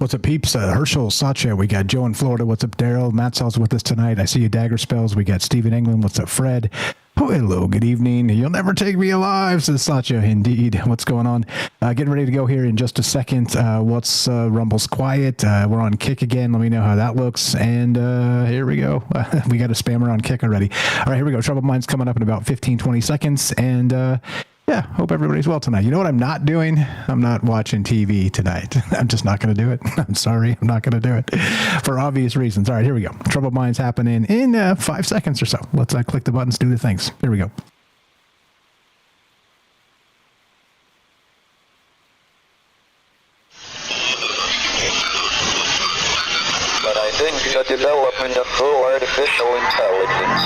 What's up, peeps? Herschel, Sacha. We got Joe in Florida. What's up, Daryl? Matt Sal's with us tonight. I see you, Dagger Spells. We got Steve in England. What's up, Fred? Oh, hello. Good evening. You'll never take me alive, says Sacha. Indeed. What's going on? Getting ready to go here in just a second. What's Rumble's quiet? We're on Kick again. Let me know how that looks. And here we go. We got a spammer on Kick already. All right, here we go. Troubled Minds coming up in about 15, 20 seconds. And yeah, hope everybody's well tonight. You know what I'm not doing? I'm not watching TV tonight. I'm just not going to do it. I'm sorry. I'm not going to do it for obvious reasons. All right, here we go. Troubled Minds happening in 5 seconds or so. Let's click the buttons, do the things. Here we go. But I think the development of full artificial intelligence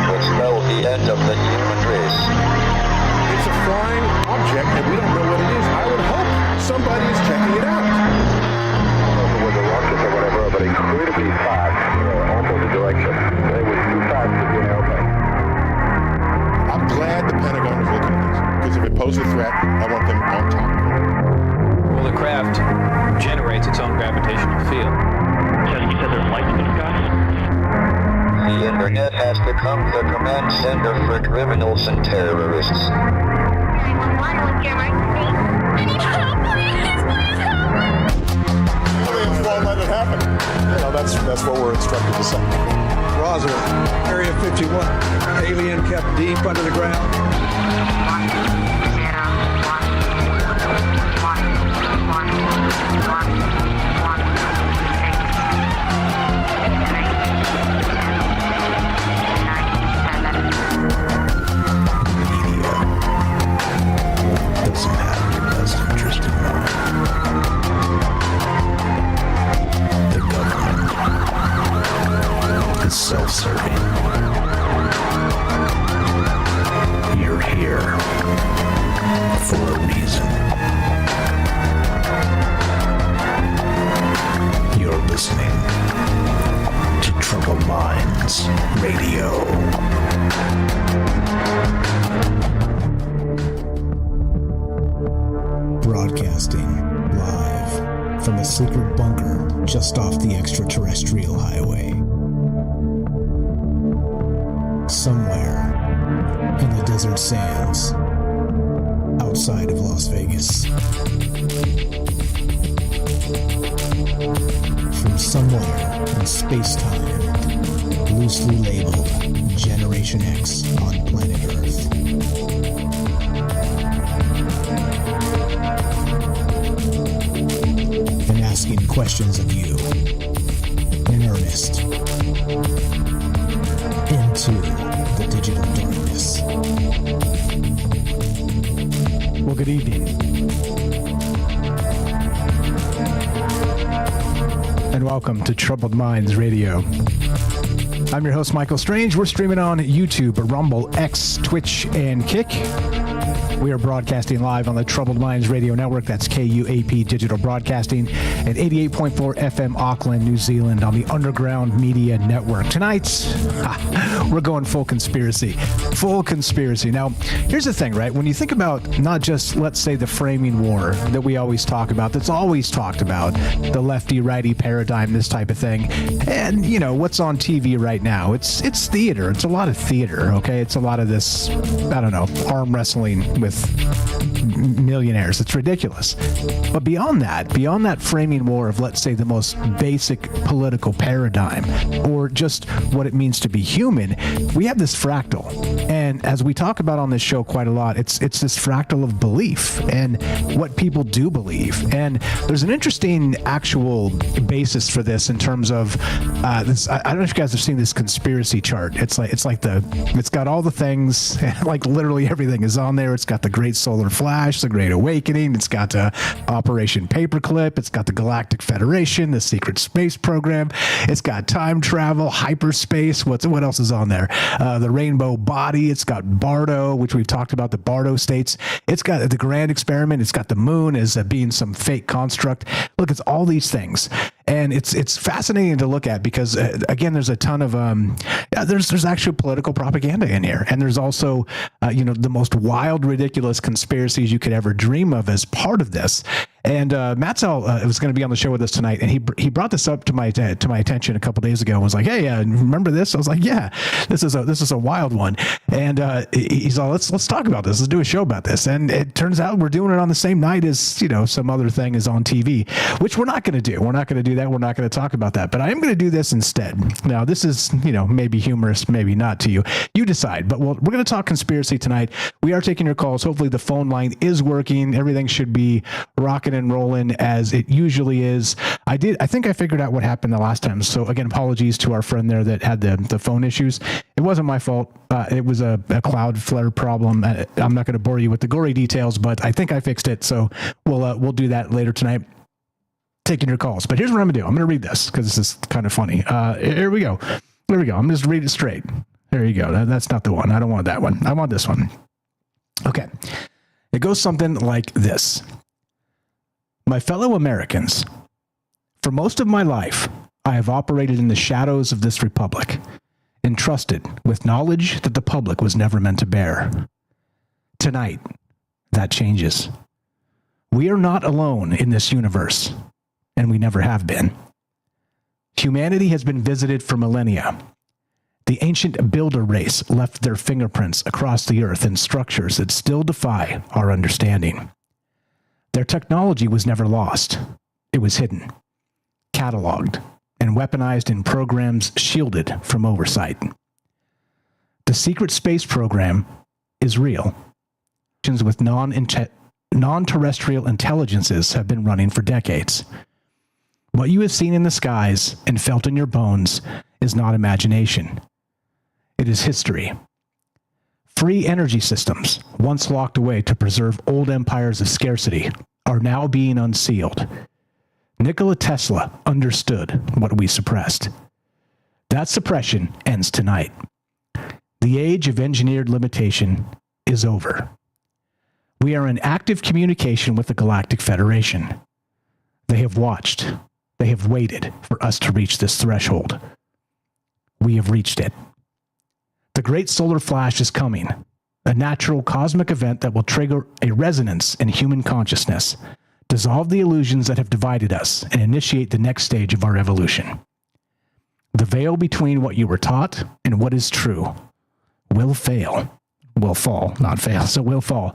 will spell the end of the human race. It's a flying object, and we don't know what it is. I would hope somebody is checking it out. I don't know if it was a rocket or whatever, but it could be fast, opposite direction. It was too fast to be an airplane. I'm glad the Pentagon is looking at this, because if it poses a threat, I want them on top of it. Well, the craft generates its own gravitational field. So you said there's lights in the sky? The internet has become the command center for criminals and terrorists. 911, what's your emergency? I need help, please help me! Aliens won't let it happen. You know, that's what we're instructed to say. Roswell, Area 51. Alien kept deep under the ground. 1, 0, 1, 1, 1, 1, 1. Doesn't have your best interest in mind. The government is self-serving. You're here for a reason. You're listening to Troubled Minds Radio. Broadcasting live from a secret bunker just off the extraterrestrial highway. Somewhere in the desert sands outside of Las Vegas. From somewhere in space-time, loosely labeled Generation X on planet Earth. And asking questions of you in earnest into the digital darkness. Well, good evening. And welcome to Troubled Minds Radio. I'm your host, Michael Strange. We're streaming on YouTube, Rumble, X, Twitch, and Kick. We are broadcasting live on the Troubled Minds Radio Network. That's KUAP Digital Broadcasting at 88.4 FM Auckland, New Zealand on the Underground Media Network. Tonight, we're going full conspiracy. Full conspiracy. Now, here's the thing, right? When you think about not just, let's say, the framing war that we always talk about, that's always talked about, the lefty-righty paradigm, this type of thing, and, you know, what's on TV right now, it's theater. It's a lot of theater, okay? It's a lot of this, I don't know, arm wrestling with millionaires. It's ridiculous. But beyond that framing war of, let's say, the most basic political paradigm, or just what it means to be human, we have this fractal. And as we talk about on this show quite a lot, it's this fractal of belief and what people do believe. And there's an interesting actual basis for this in terms of this. I don't know if you guys have seen this conspiracy chart. It's got all the things, like literally everything is on there. It's got the Great Solar Flash, the Great Awakening. It's got Operation Paperclip. It's got the Galactic Federation, the Secret Space Program. It's got time travel, hyperspace. What else is on there? The Rainbow Body. It's got Bardo, which we've talked about, the Bardo states. It's got the Grand Experiment. It's got the moon as being some fake construct. Look, it's all these things. And it's fascinating to look at because, again, there's a ton of, there's actual political propaganda in here. And there's also, the most wild, ridiculous conspiracies you could ever dream of as part of this. And Matzel was going to be on the show with us tonight, and he brought this up to my attention a couple days ago and was like, "Hey, remember this?" I was like, "Yeah, this is a wild one." And he's all, "Let's talk about this. Let's do a show about this." And it turns out we're doing it on the same night as some other thing is on TV, which we're not going to do. We're not going to do that. We're not going to talk about that. But I am going to do this instead. Now, this is maybe humorous, maybe not to you. You decide. But we're going to talk conspiracy tonight. We are taking your calls. Hopefully, the phone line is working. Everything should be rocking and rolling as it usually is. I think I figured out what happened the last time. So again, apologies to our friend there that had the phone issues. It wasn't my fault. It was a Cloudflare problem. I'm not going to bore you with the gory details, but I think I fixed it. So we'll do that later tonight. Taking your calls. But here's what I'm going to do. I'm going to read this because this is kind of funny. Here we go. There we go. I'm just read it straight. There you go. That's not the one. I don't want that one. I want this one. Okay. It goes something like this. My fellow Americans, for most of my life, I have operated in the shadows of this republic, entrusted with knowledge that the public was never meant to bear. Tonight, that changes. We are not alone in this universe, and we never have been. Humanity has been visited for millennia. The ancient builder race left their fingerprints across the earth in structures that still defy our understanding. Their technology was never lost. It was hidden, cataloged, and weaponized in programs shielded from oversight. The secret space program is real. With non-terrestrial intelligences have been running for decades. What you have seen in the skies and felt in your bones is not imagination. It is history. Free energy systems, once locked away to preserve old empires of scarcity, are now being unsealed. Nikola Tesla understood what we suppressed. That suppression ends tonight. The age of engineered limitation is over. We are in active communication with the Galactic Federation. They have watched. They have waited for us to reach this threshold. We have reached it. The great solar flash is coming, a natural cosmic event that will trigger a resonance in human consciousness, dissolve the illusions that have divided us, and initiate the next stage of our evolution. The veil between what you were taught and what is true will fall, not fail, so will fall.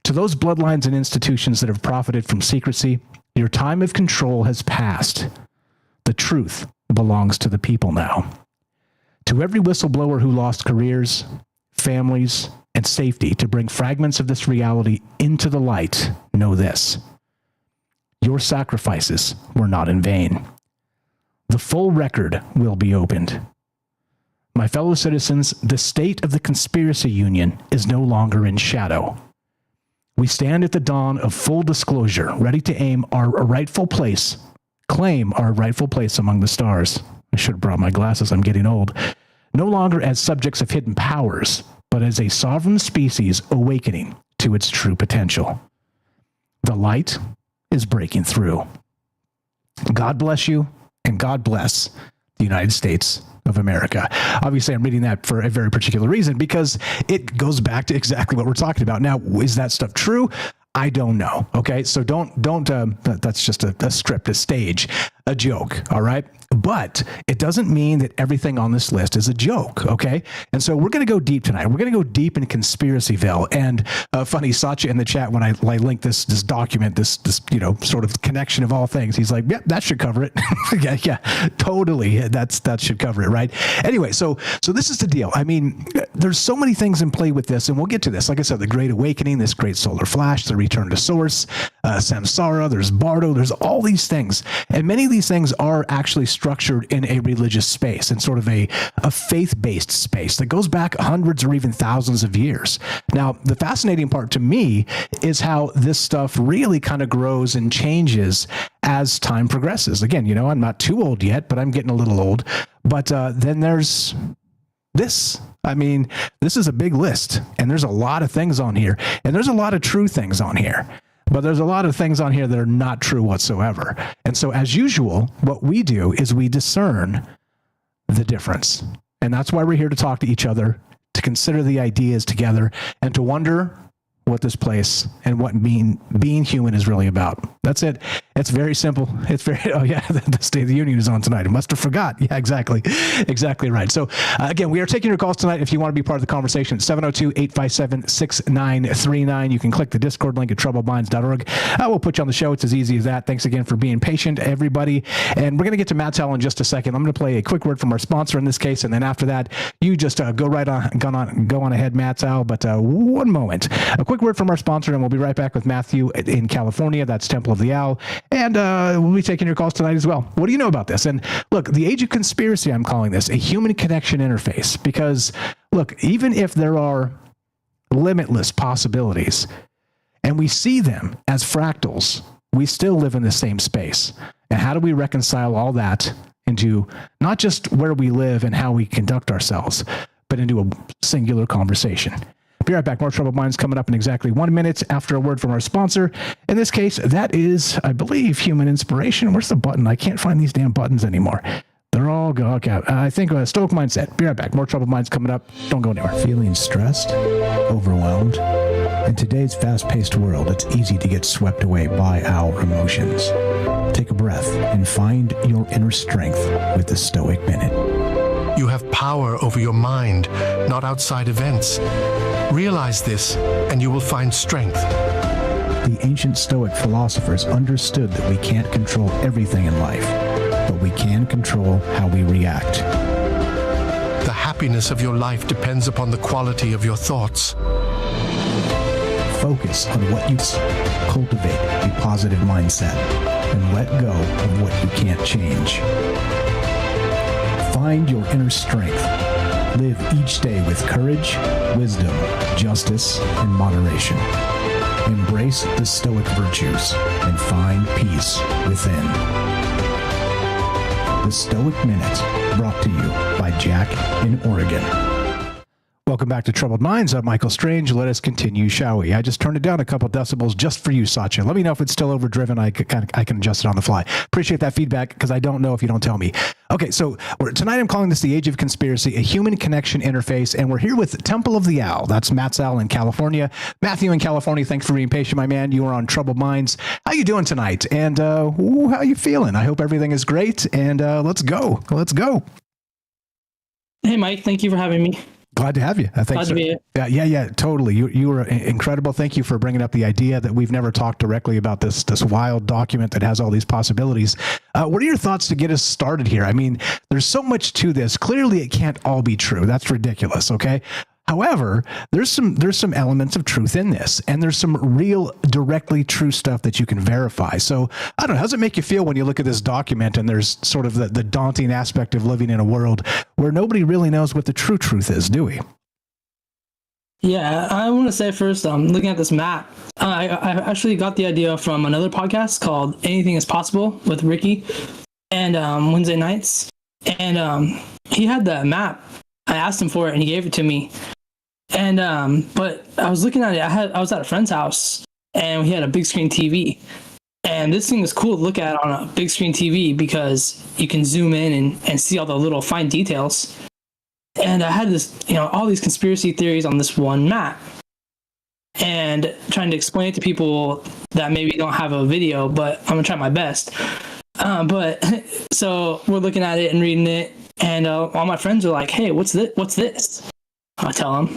To those bloodlines and institutions that have profited from secrecy, your time of control has passed. The truth belongs to the people now. To every whistleblower who lost careers, families, and safety to bring fragments of this reality into the light, know this. Your sacrifices were not in vain. The full record will be opened. My fellow citizens, the state of the conspiracy union is no longer in shadow. We stand at the dawn of full disclosure, ready to claim our rightful place among the stars. I should have brought my glasses, I'm getting old. No longer as subjects of hidden powers, but as a sovereign species awakening to its true potential. The light is breaking through. God bless you, and God bless the United States of America. Obviously, I'm reading that for a very particular reason, because it goes back to exactly what we're talking about. Now, is that stuff true? I don't know. Okay. So don't, that's just a script, a stage, a joke. All right. But it doesn't mean that everything on this list is a joke. Okay. And so we're going to go deep tonight. We're going to go deep in Conspiracyville. And funny, Satya in the chat, when I link this document, this sort of connection of all things, he's like, yep, that should cover it. yeah, totally. That should cover it. Right. Anyway, so this is the deal. I mean, there's so many things in play with this, and we'll get to this. Like I said, the Great Awakening, this great solar flash, the return to source, samsara, there's Bardo, there's all these things. And many of these things are actually structured in a religious space, in sort of a faith-based space that goes back hundreds or even thousands of years. Now, the fascinating part to me is how this stuff really kind of grows and changes as time progresses. Again, I'm not too old yet, but I'm getting a little old. But then there's this. I mean, this is a big list, and there's a lot of things on here, and there's a lot of true things on here. But there's a lot of things on here that are not true whatsoever. And so, as usual, what we do is we discern the difference. And that's why we're here to talk to each other, to consider the ideas together, and to wonder what this place and what being human is really about. That's it. It's very simple. It's very, oh yeah, the State of the Union is on tonight. I must have forgot. Yeah, exactly. Exactly right. So again, we are taking your calls tonight. If you want to be part of the conversation, 702-857-6939. You can click the Discord link at troubledminds.org. We'll put you on the show. It's as easy as that. Thanks again for being patient, everybody. And we're going to get to Mattel in just a second. I'm going to play a quick word from our sponsor in this case. And then after that, you just go on ahead, Mattel. But one moment, a quick word from our sponsor, and we'll be right back with Matthew in California. That's Temple of the Owl. And we'll be taking your calls tonight as well. What do you know about this? And look, the Age of Conspiracy, I'm calling this a human connection interface, because look, even if there are limitless possibilities and we see them as fractals, we still live in the same space. And how do we reconcile all that into not just where we live and how we conduct ourselves, but into a singular conversation? Be right back. More Troubled Minds coming up in exactly 1 minute after a word from our sponsor. In this case, that is, I believe, Human Inspiration. Where's the button? I can't find these damn buttons anymore. They're all gone. Okay. I think Stoic Mindset. Be right back. More Troubled Minds coming up. Don't go anywhere. Feeling stressed? Overwhelmed? In today's fast-paced world, it's easy to get swept away by our emotions. Take a breath and find your inner strength with the Stoic Minute. You have power over your mind, not outside events. Realize this, and you will find strength. The ancient Stoic philosophers understood that we can't control everything in life, but we can control how we react. The happiness of your life depends upon the quality of your thoughts. Focus on what you cultivate a positive mindset and let go of what you can't change. Find your inner strength. Live each day with courage, wisdom, justice, and moderation. Embrace the Stoic virtues and find peace within. The Stoic Minute, brought to you by Jack in Oregon. Welcome back to Troubled Minds. I'm Michael Strange. Let us continue, shall we? I just turned it down a couple decibels just for you, Satya. Let me know if it's still overdriven. I can adjust it on the fly. Appreciate that feedback, because I don't know if you don't tell me. Okay, so tonight I'm calling this the Age of Conspiracy, a human connection interface, and we're here with Temple of the Owl. That's Matzel in California. Matthew in California, thanks for being patient, my man. You are on Troubled Minds. How you doing tonight? And how you feeling? I hope everything is great, and let's go. Let's go. Hey, Mike. Thank you for having me. Glad to have you. I think Glad to be here. Yeah, totally. You were incredible. Thank you for bringing up the idea that we've never talked directly about this wild document that has all these possibilities. What are your thoughts to get us started here? I mean, there's so much to this. Clearly, it can't all be true. That's ridiculous. Okay. However, there's some elements of truth in this, and there's some real directly true stuff that you can verify. So I don't know, how does it make you feel when you look at this document and there's sort of the daunting aspect of living in a world where nobody really knows what the true truth is, do we? Yeah, I want to say first, looking at this map, I actually got the idea from another podcast called Anything is Possible with Ricky, and Wednesday nights, and he had the map. I asked him for it, and he gave it to me. And but I was looking at it. I was at a friend's house, and we had a big screen TV. And this thing is cool to look at on a big screen TV because you can zoom in and see all the little fine details. And I had this, all these conspiracy theories on this one map, and trying to explain it to people that maybe don't have a video, but I'm gonna try my best. But so we're looking at it and reading it. And all my friends are like, "Hey, what's this? What's this?" I tell them.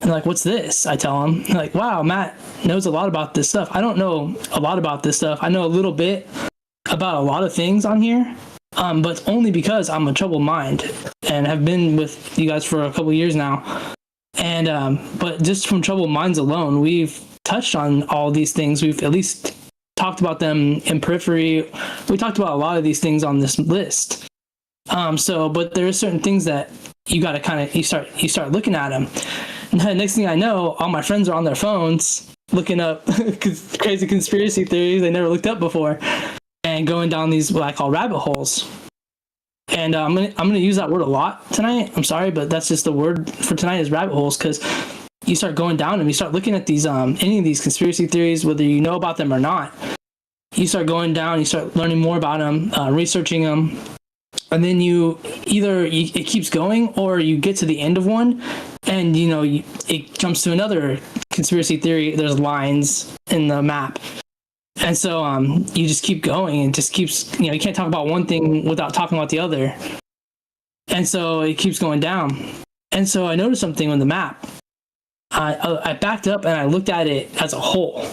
And like, "What's this?" I tell them. Like, "Wow, Matt knows a lot about this stuff." I don't know a lot about this stuff. I know a little bit about a lot of things on here, but only because I'm a troubled mind and have been with you guys for a couple of years now. And but just from Troubled Minds alone, we've touched on all these things. We've at least talked about them in periphery. We talked about a lot of these things on this list. But there are certain things that you got to you start looking at them. And the next thing I know, all my friends are on their phones looking up crazy conspiracy theories they never looked up before, and going down these what I call rabbit holes. And I'm gonna use that word a lot tonight. I'm sorry, but that's just the word for tonight is rabbit holes, because you start going down and you start looking at these any of these conspiracy theories, whether you know about them or not. You start going down, you start learning more about them, researching them. And then it keeps going, or you get to the end of one, and it jumps to another conspiracy theory, there's lines in the map. And so you just keep going and just keeps, you can't talk about one thing without talking about the other. And so it keeps going down. And so I noticed something on the map. I backed up and I looked at it as a whole.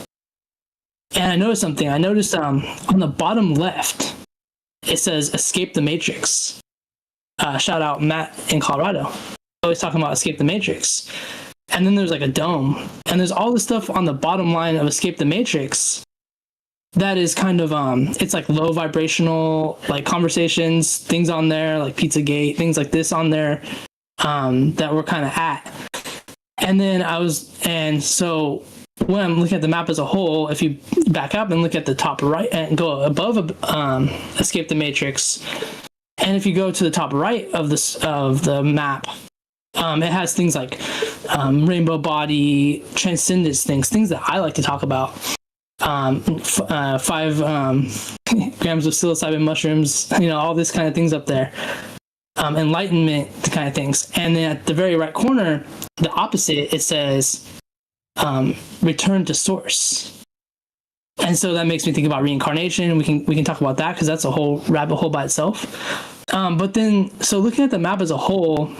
And I noticed something. I noticed on the bottom left, it says Escape the Matrix. Shout out Matt in Colorado. Always talking about Escape the Matrix. And then there's like a dome. And there's all this stuff on the bottom line of Escape the Matrix that is kind of it's like low vibrational like conversations, things on there like Pizzagate, things like this on there that we're kind of at. And then so when I'm looking at the map as a whole, if you back up and look at the top right and go above Escape the Matrix, and if you go to the top right of the map, it has things like rainbow body, transcendence things that I like to talk about. 5 grams of psilocybin mushrooms, all this kind of things up there. Enlightenment kind of things. And then at the very right corner, the opposite, it says return to source. And so that makes me think about reincarnation. We can talk about that because that's a whole rabbit hole by itself. But then, so looking at the map as a whole,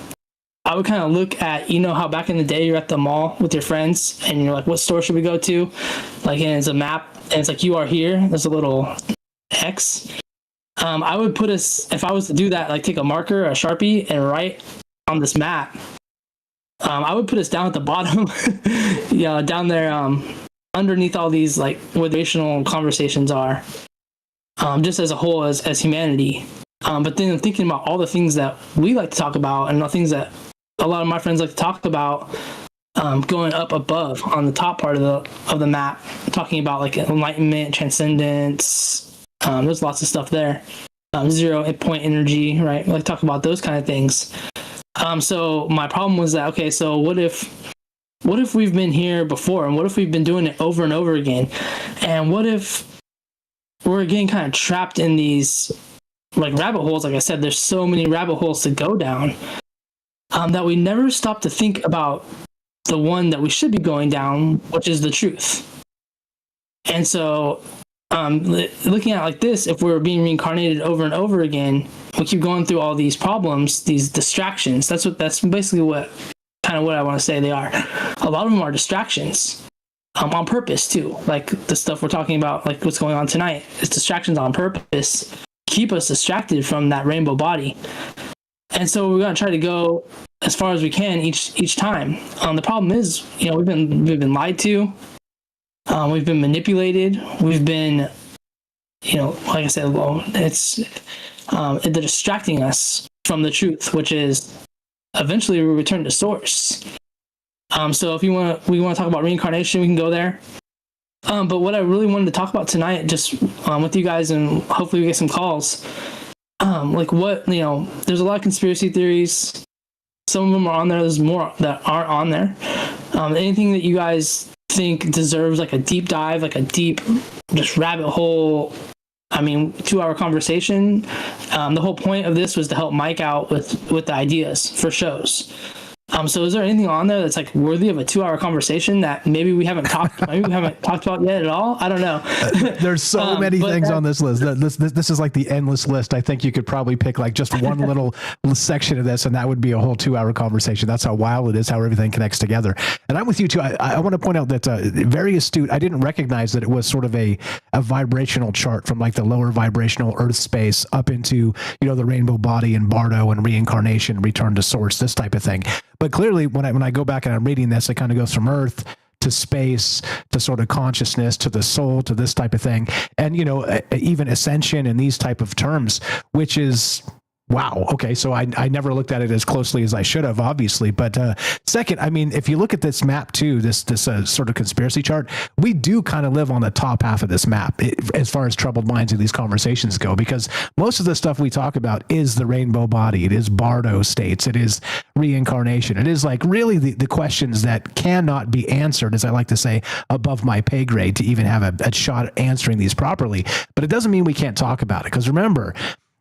I would kind of look at, how back in the day you're at the mall with your friends and you're like, what store should we go to? Like, and it's a map and it's like, you are here. There's a little X. I would put us, if I was to do that, like take a marker, a Sharpie, and write on this map. I would put us down at the bottom, down there, underneath all these like where the rational conversations are, just as a whole, as humanity. But then thinking about all the things that we like to talk about and the things that a lot of my friends like to talk about, going up above on the top part of the map, talking about like enlightenment, transcendence. There's lots of stuff there. 0 point energy, right? We like to talk about those kind of things. So my problem was that, okay, so what if we've been here before, and what if we've been doing it over and over again, and what if we're getting kind of trapped in these like rabbit holes? Like I said, there's so many rabbit holes to go down, that we never stop to think about the one that we should be going down, which is the truth. And so looking at it like this, if we're being reincarnated over and over again, we keep going through all these problems, these distractions. That's basically what I want to say they are. A lot of them are distractions, on purpose too. Like the stuff we're talking about, like what's going on tonight, is distractions on purpose. Keep us distracted from that rainbow body. And so we're gonna try to go as far as we can each time. The problem is, we've been lied to. We've been manipulated. We've been, like I said, they're distracting us from the truth, which is eventually we return to source. So if we want to talk about reincarnation, we can go there. But what I really wanted to talk about tonight, just with you guys, and hopefully we get some calls. Like what, there's a lot of conspiracy theories. Some of them are on there. There's more that aren't on there. Anything that you guys think deserves like a deep dive, like a deep just rabbit hole, 2-hour conversation. The whole point of this was to help Mike out with the ideas for shows. So is there anything on there that's like worthy of a 2-hour conversation that maybe we haven't talked about yet at all? I don't know. There's so many things on this list. This is like the endless list. I think you could probably pick like just one little section of this, and that would be a whole 2-hour conversation. That's how wild it is, how everything connects together. And I'm with you too. I want to point out that very astute. I didn't recognize that it was sort of a vibrational chart from like the lower vibrational Earth space up into the rainbow body and Bardo and reincarnation, return to source, this type of thing. But clearly, when I go back and I'm reading this, it kind of goes from Earth to space to sort of consciousness to the soul to this type of thing, and even ascension and these type of terms, which is wow. Okay, so I never looked at it as closely as I should have, obviously. But second, if you look at this map too, this sort of conspiracy chart, we do kind of live on the top half of this map as far as troubled minds in these conversations go, because most of the stuff we talk about is the rainbow body, it is Bardo states, it is reincarnation, it is like really the questions that cannot be answered, as I like to say, above my pay grade to even have a shot at answering these properly. But it doesn't mean we can't talk about it, because remember,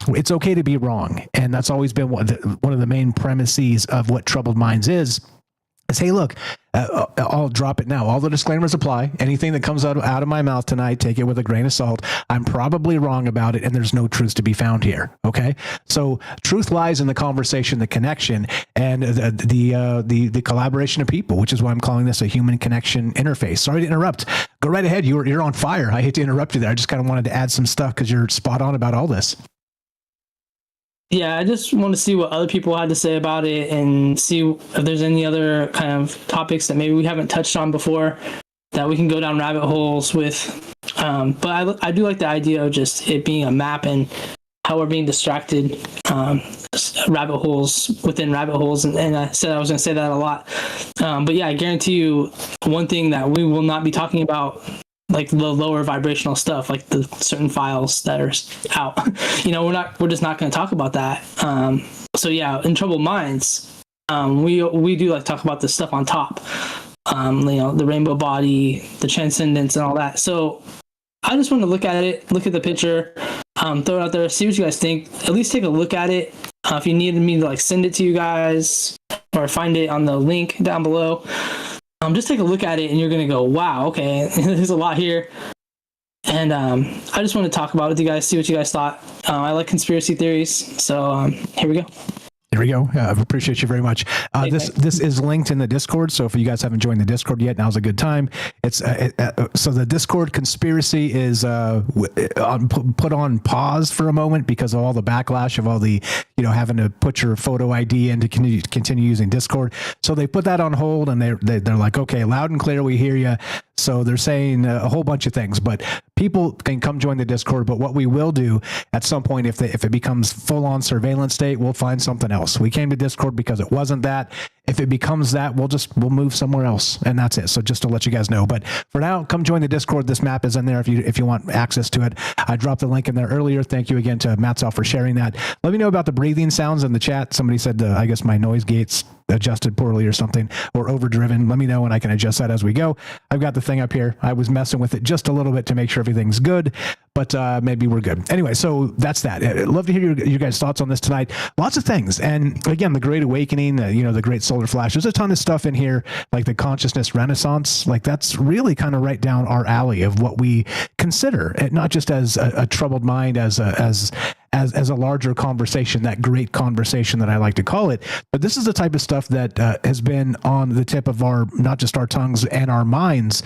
it's okay to be wrong. And that's always been one of the main premises of what Troubled Minds is is, hey, look, I'll drop it now. All the disclaimers apply. Anything that comes out of my mouth tonight, take it with a grain of salt. I'm probably wrong about it, and there's no truth to be found here. Okay, so truth lies in the conversation, the connection, and the collaboration of people, which is why I'm calling this a human connection interface. Sorry to interrupt. Go right ahead. You're on fire. I hate to interrupt you there. I just kind of wanted to add some stuff because you're spot on about all this. Yeah, I just want to see what other people had to say about it and see if there's any other kind of topics that maybe we haven't touched on before that we can go down rabbit holes with. But I do like the idea of just it being a map and how we're being distracted, rabbit holes within rabbit holes. And I said I was going to say that a lot. But yeah, I guarantee you one thing that we will not be talking about, like the lower vibrational stuff, like the certain files that are out. We're just not going to talk about that. So yeah, in Troubled Minds, we do like talk about the stuff on top. The rainbow body, the transcendence, and all that. So I just want to look at it, look at the picture, throw it out there, see what you guys think. At least take a look at it. If you needed me to like send it to you guys or find it on the link down below. Just take a look at it and you're going to go, wow, okay, there's a lot here. And I just want to talk about it with you guys, see what you guys thought. I like conspiracy theories, so here we go. There we go. I appreciate you very much. This is linked in the Discord, so if you guys haven't joined the Discord yet, now's a good time. It's so the Discord conspiracy is put on pause for a moment because of all the backlash of all the having to put your photo ID in to continue using Discord. So they put that on hold, and they're like, okay, loud and clear, we hear you. So they're saying a whole bunch of things, but people can come join the Discord. But what we will do at some point, if it becomes full on surveillance state, we'll find something else. We came to Discord because it wasn't that. If it becomes that, we'll move somewhere else, and that's it. So just to let you guys know. But for now, come join the Discord. This map is in there if you want access to it. I dropped the link in there earlier. Thank you again to Matzel for sharing that. Let me know about the breathing sounds in the chat. Somebody said I guess my noise gates adjusted poorly or something, or overdriven. Let me know and I can adjust that as we go. I've got the thing up here. I was messing with it just a little bit to make sure everything's good, but maybe we're good. Anyway, so that's that. I'd love to hear your guys' thoughts on this tonight. Lots of things. And again, the Great Awakening, the Great Solar Flash, there's a ton of stuff in here, like the Consciousness Renaissance. Like that's really kind of right down our alley of what we consider, not just as a troubled mind, as a larger conversation, that great conversation that I like to call it. But this is the type of stuff that has been on the tip of not just our tongues and our minds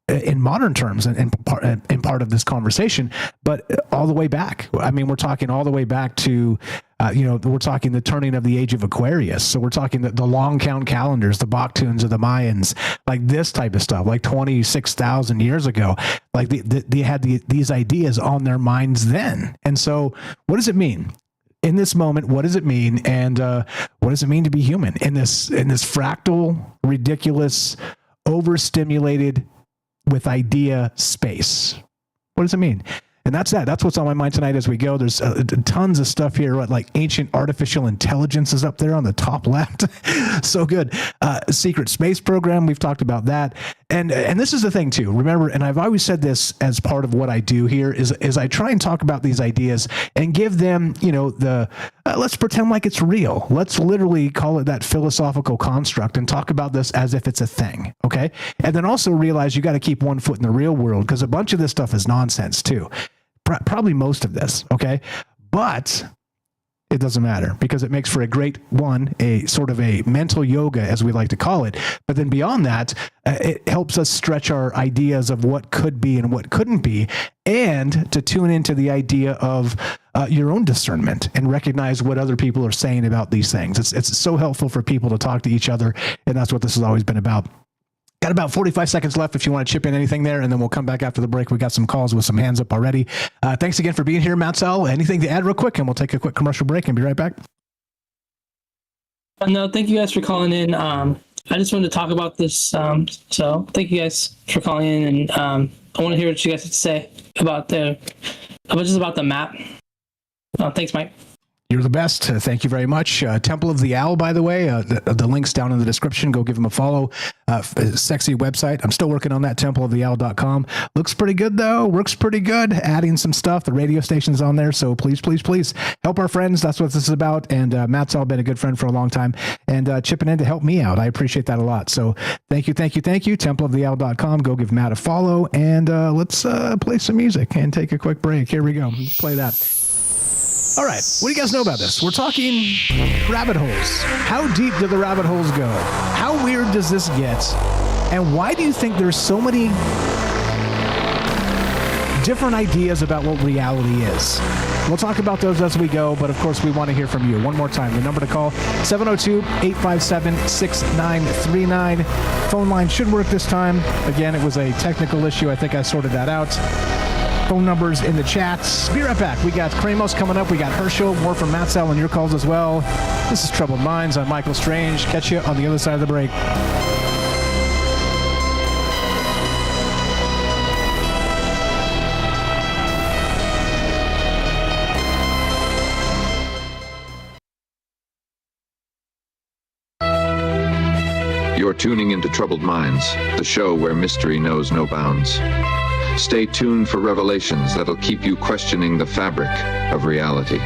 in modern terms and part of this conversation, but all the way back. I mean, we're talking all the way back to, we're talking the turning of the age of Aquarius. So we're talking the long count calendars, the Baktuns of the Mayans, like this type of stuff, like 26,000 years ago. Like they had these ideas on their minds then. And so what does it mean? In this moment, what does it mean? And what does it mean to be human in this fractal, ridiculous, overstimulated with idea space? What does it mean? And that's that. That's what's on my mind tonight as we go. There's tons of stuff here, like ancient artificial intelligence is up there on the top left. So good. Secret space program. We've talked about that. And this is the thing too. Remember, and I've always said this as part of what I do here is I try and talk about these ideas and give them, let's pretend like it's real. Let's literally call it that philosophical construct and talk about this as if it's a thing. Okay. And then also realize you got to keep one foot in the real world because a bunch of this stuff is nonsense too. Probably most of this. Okay. But it doesn't matter because it makes for a sort of a mental yoga, as we like to call it. But then beyond that, it helps us stretch our ideas of what could be and what couldn't be, and to tune into the idea of your own discernment and recognize what other people are saying about these things. It's so helpful for people to talk to each other, and that's what this has always been about. Got about 45 seconds left if you want to chip in anything there, and then we'll come back after the break. We got some calls with some hands up already. Thanks again for being here, Matzel. Anything to add real quick, and we'll take a quick commercial break and be right back. No, thank you guys for calling in. I just wanted to talk about this. So thank you guys for calling in, and I want to hear what you guys have to say about the map. Thanks, Mike. You're the best. Thank you very much. Temple of the Owl, by the way, the link's down in the description. Go give them a follow. Sexy website. I'm still working on that, templeoftheowl.com. Looks pretty good, though. Works pretty good. Adding some stuff. The radio station's on there. So please, please, please help our friends. That's what this is about. And Matt's all been a good friend for a long time and chipping in to help me out. I appreciate that a lot. So thank you, thank you, thank you. Templeoftheowl.com. Go give Matt a follow. And let's play some music and take a quick break. Here we go. Let's play that. All right, what do you guys know about this? We're talking rabbit holes. How deep do the rabbit holes go? How weird does this get? And why do you think there's so many different ideas about what reality is? We'll talk about those as we go, but of course we want to hear from you. One more time, the number to call, 702-857-6939. Phone line should work this time. Again, it was a technical issue. I think I sorted that out. Phone numbers in the chats. Be right back. We got Kramos coming up. We got Herschel. More from Matt Sell and your calls as well. This is Troubled Minds. I'm Michael Strange. Catch you on the other side of the break. You're tuning into Troubled Minds, the show where mystery knows no bounds. Stay tuned for revelations that'll keep you questioning the fabric of reality.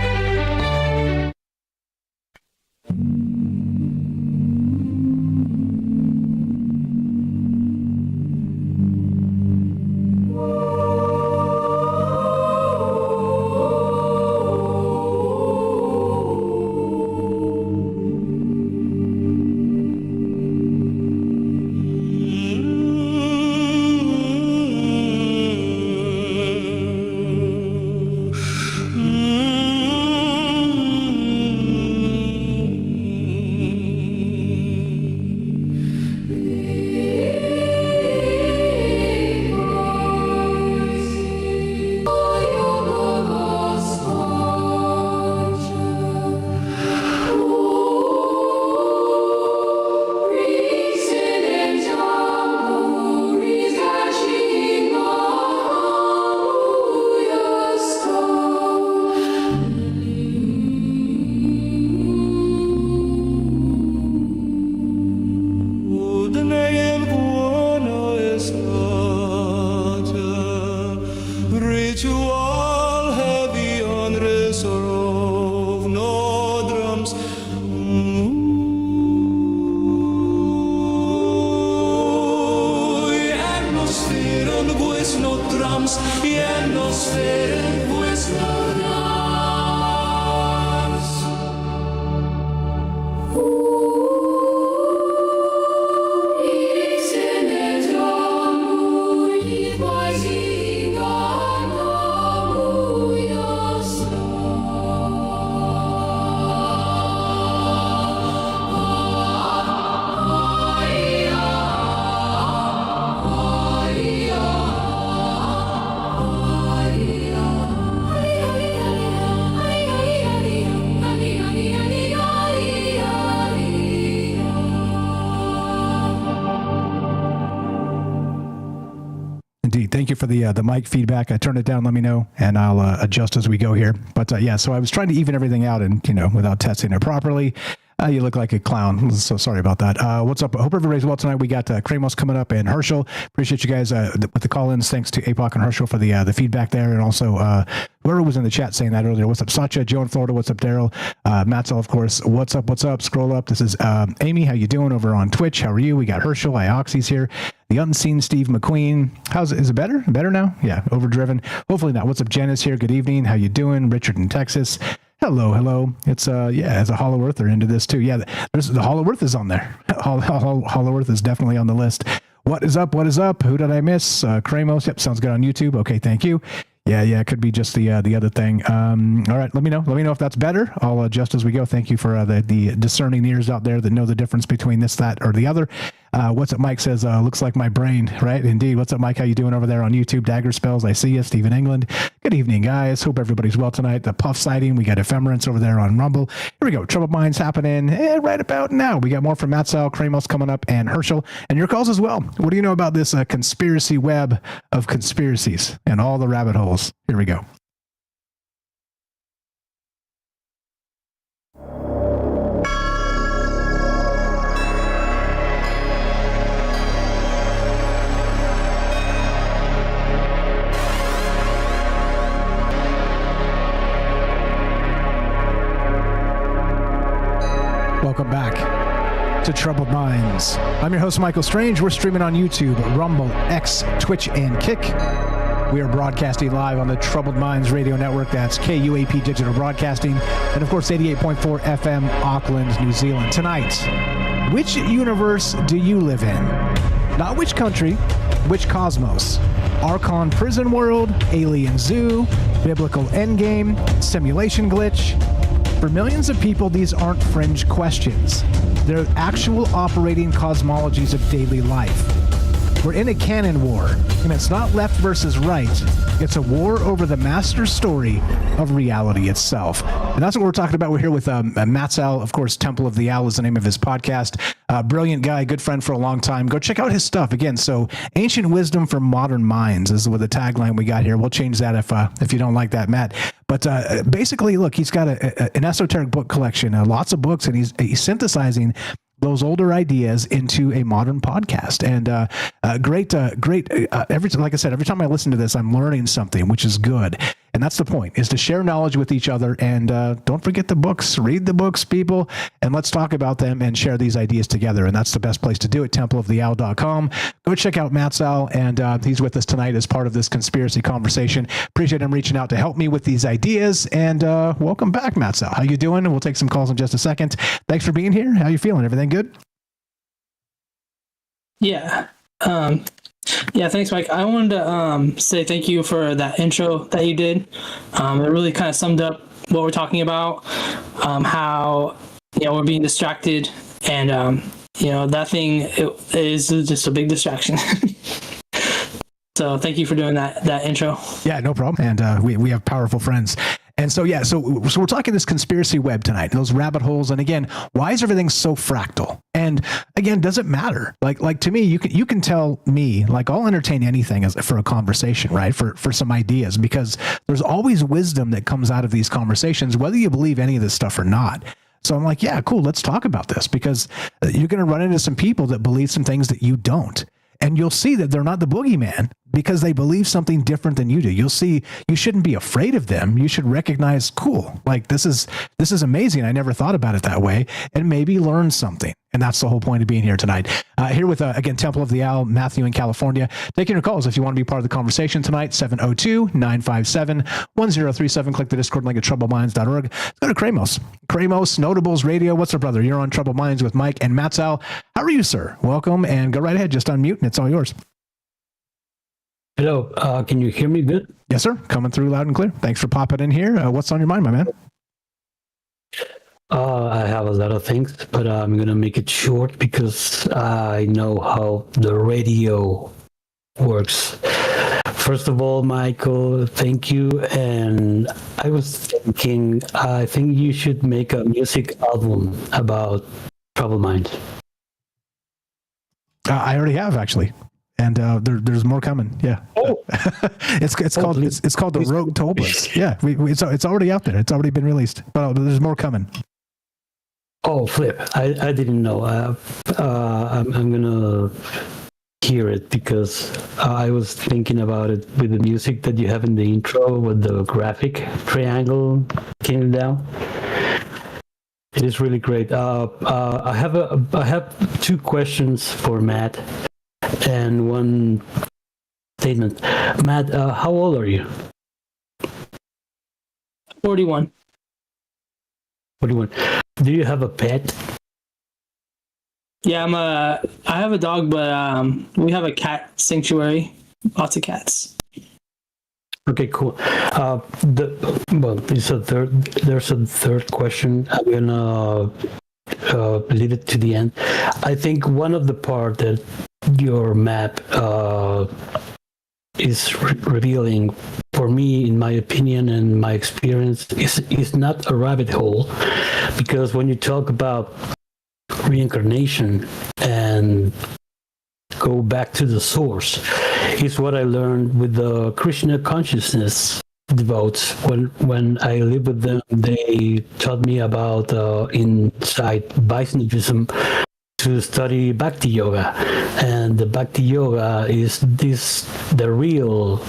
Thank you for the mic feedback. I turned it down. Let me know, and I'll adjust as we go here. But yeah, so I was trying to even everything out, and without testing it properly. You look like a clown. So sorry about that. What's up? I hope everybody's well tonight. We got Kramos coming up and Herschel. Appreciate you guys with the call-ins. Thanks to APOC and Herschel for the feedback there. And also whoever was in the chat saying that earlier. What's up, Satya? Joe in Florida. What's up, Daryl? Matzel, of course. What's up? What's up? Scroll up. This is Amy. How you doing over on Twitch? How are you? We got Herschel. Ioxy's here. The unseen Steve McQueen. Is it better? Better now? Yeah, overdriven. Hopefully not. What's up, Jen is here. Good evening. How you doing? Richard in Texas. Hello. It's as a Hollow Earther into this too. Yeah, the Hollow Earth is on there. Hollow Earth is definitely on the list. What is up? Who did I miss? Kramos. Yep, sounds good on YouTube. Okay, thank you. Yeah, it could be just the other thing. All right, let me know if that's better. I'll adjust as we go. Thank you for the discerning ears out there that know the difference between this, that, or the other. What's up, Mike says, looks like my brain, right? Indeed. What's up, Mike? How you doing over there on YouTube? Dagger Spells, I see you. Stephen England. Good evening, guys. Hope everybody's well tonight. The Puff sighting. We got Ephemerance over there on Rumble. Here we go. Troubled Minds happening right about now. We got more from Matt Sal, Kramos coming up, and Herschel, and your calls as well. What do you know about this conspiracy web of conspiracies and all the rabbit holes? Here we go. Welcome back to Troubled Minds. I'm your host, Michael Strange. We're streaming on YouTube, Rumble, X, Twitch, and Kick. We are broadcasting live on the Troubled Minds Radio Network. That's KUAP Digital Broadcasting. And, of course, 88.4 FM, Auckland, New Zealand. Tonight, which universe do you live in? Not which country, which cosmos? Archon prison world, alien zoo, biblical endgame, simulation glitch? For millions of people, these aren't fringe questions. They're actual operating cosmologies of daily life. We're in a canon war, and it's not left versus right. It's a war over the master story of reality itself. And that's what we're talking about. We're here with Matt Sal, of course. Temple of the Owl is the name of his podcast. Brilliant guy, good friend for a long time. Go check out his stuff. Again, so Ancient Wisdom for Modern Minds is with the tagline we got here. We'll change that if you don't like that, Matt. But basically, look, he's got an esoteric book collection, lots of books, and he's synthesizing those older ideas into a modern podcast. And great. Like I said, every time I listen to this, I'm learning something, which is good. And that's the point, is to share knowledge with each other. And don't forget the books. Read the books, people, and let's talk about them and share these ideas together. And that's the best place to do it, templeoftheowl.com. Go check out Matt Sal, and he's with us tonight as part of this conspiracy conversation. Appreciate him reaching out to help me with these ideas. And welcome back, Matt Sal. How you doing? We'll take some calls in just a second. Thanks for being here. How you feeling? Everything good? Yeah. Yeah, thanks, Mike. I wanted to say thank you for that intro that you did. It really kind of summed up what we're talking about, how we're being distracted, and that thing is just a big distraction. So thank you for doing that intro. Yeah, no problem. And we have powerful friends. And so, yeah, so we're talking this conspiracy web tonight, and those rabbit holes. And again, why is everything so fractal? And again, does it matter? Like to me, you can tell me, like, I'll entertain anything for a conversation, right? For some ideas, because there's always wisdom that comes out of these conversations, whether you believe any of this stuff or not. So I'm like, yeah, cool. Let's talk about this, because you're going to run into some people that believe some things that you don't. And you'll see that they're not the boogeyman because they believe something different than you do. You'll see you shouldn't be afraid of them. You should recognize, cool, like this is amazing. I never thought about it that way, and maybe learn something. And that's the whole point of being here tonight. Here with, again, Temple of the Owl, Matthew in California. Taking your calls if you want to be part of the conversation tonight, 702-957-1037. Click the Discord link at troubledminds.org. Let's go to Kramos. Kramos, Notables Radio. What's up, brother? You're on Troubled Minds with Mike and Matt Sal. How are you, sir? Welcome, and go right ahead. Just unmute, and it's all yours. Hello. Can you hear me good? Yes, sir. Coming through loud and clear. Thanks for popping in here. What's on your mind, my man? I have a lot of things, but I'm going to make it short because I know how the radio works. First of all, Michael, thank you. And I was thinking, I think you should make a music album about Troubled Minds. I already have, actually. And there's more coming. Yeah. Oh. it's called the Rogue Tobas. Yeah. It's already out there. It's already been released. But there's more coming. Oh, flip. I didn't know. I'm going to hear it because I was thinking about it with the music that you have in the intro with the graphic triangle came down. It is really great. I have two questions for Matt and one statement. Matt, how old are you? 41. 41. Do you have a pet? Yeah, I have a dog, but we have a cat sanctuary. Lots of cats. Okay, cool. There's a third question. I'm gonna leave it to the end. I think one of the part that your map is revealing, for me, in my opinion and my experience, is not a rabbit hole, because when you talk about reincarnation and go back to the source, is what I learned with the Krishna consciousness devotes. When I lived with them, they taught me about inside Vaishnavism to study Bhakti Yoga, and the Bhakti Yoga is the real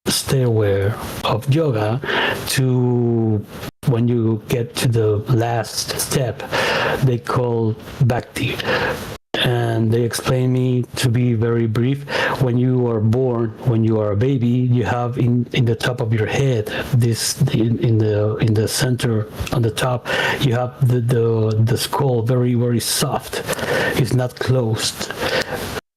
stairway of yoga to when you get to the last step, they call Bhakti. And they explain me to be very brief. When you are born, when you are a baby, you have in the top of your head, in the center on the top, you have the skull very, very soft. It's not closed.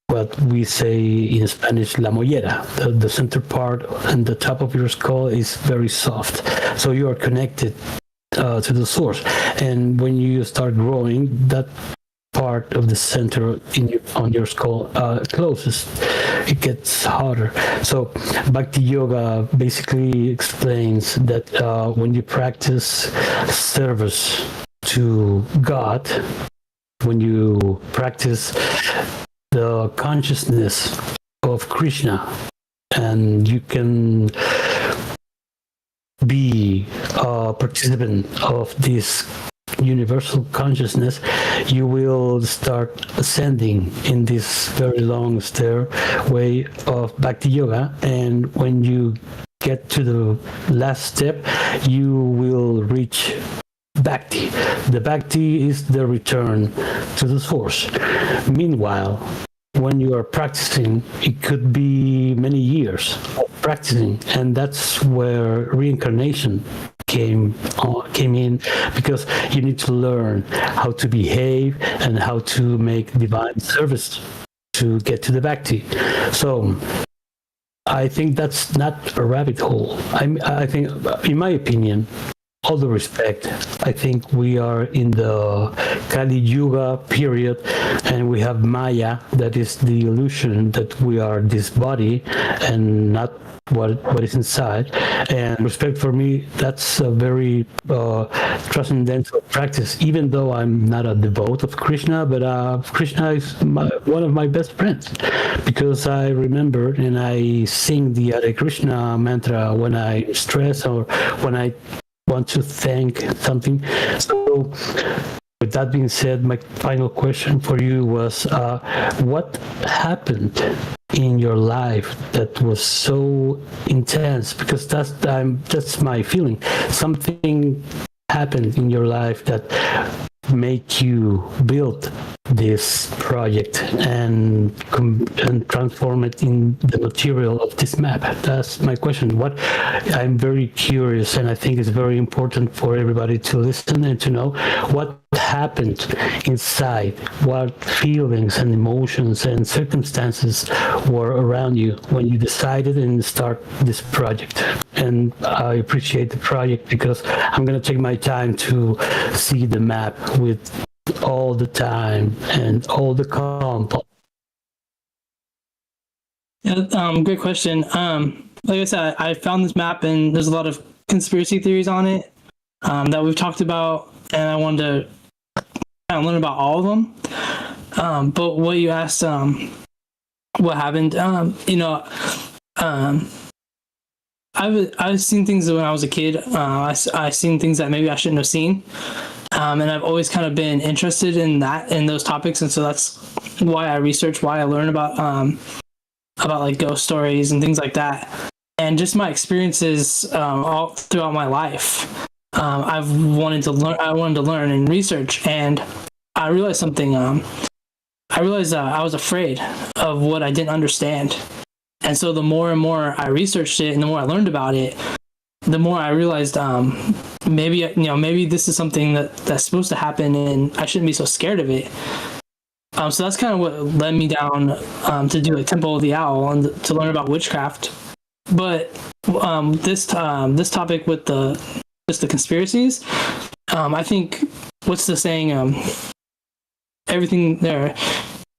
What we say in Spanish, la mollera. The center part and the top of your skull is very soft. So you are connected to the source. And when you start growing, that part of the center on your skull closes. It gets harder. So Bhakti Yoga basically explains that when you practice service to God, when you practice the consciousness of Krishna, and you can be a participant of this universal consciousness, you will start ascending in this very long stairway of Bhakti Yoga. And when you get to the last step, you will reach Bhakti. The Bhakti is the return to the source. Meanwhile, when you are practicing, it could be many years of practicing, and that's where reincarnation came in, because you need to learn how to behave and how to make divine service to get to the Bhakti. So I think that's not a rabbit hole. I think, in my opinion, all the respect, I think we are in the Kali Yuga period, and we have Maya, that is the illusion that we are this body and not what is inside. And respect, for me, that's a very transcendental practice, even though I'm not a devote of Krishna, but Krishna is one of my best friends, because I remember and I sing the Hare Krishna mantra when I stress or when I want to thank something. So with that being said, my final question for you was, what happened in your life that was so intense? Because that's my feeling. Something happened in your life that make you build this project and transform it in the material of this map. That's my question. What I'm very curious, and I think it's very important for everybody to listen and to know what happened inside, what feelings and emotions and circumstances were around you when you decided and start this project. And I appreciate the project because I'm going to take my time to see the map with all the time and all the calm. Yeah, great question. Like I said, I found this map and there's a lot of conspiracy theories on it that we've talked about, and I wanted to kind of learn about all of them. But what you asked, what happened? I've seen things when I was a kid. I seen things that maybe I shouldn't have seen. And I've always kind of been interested in those topics, and so that's why I research, why I learn about like ghost stories and things like that, and just my experiences all throughout my life. I wanted to learn and research, and I realized something. I realized I was afraid of what I didn't understand, and so the more and more I researched it, and the more I learned about it, the more I realized maybe this is something that's supposed to happen, and I shouldn't be so scared of it. So that's kind of what led me down to do a Temple of the Owl and to learn about witchcraft. But this topic with the conspiracies, I think, what's the saying?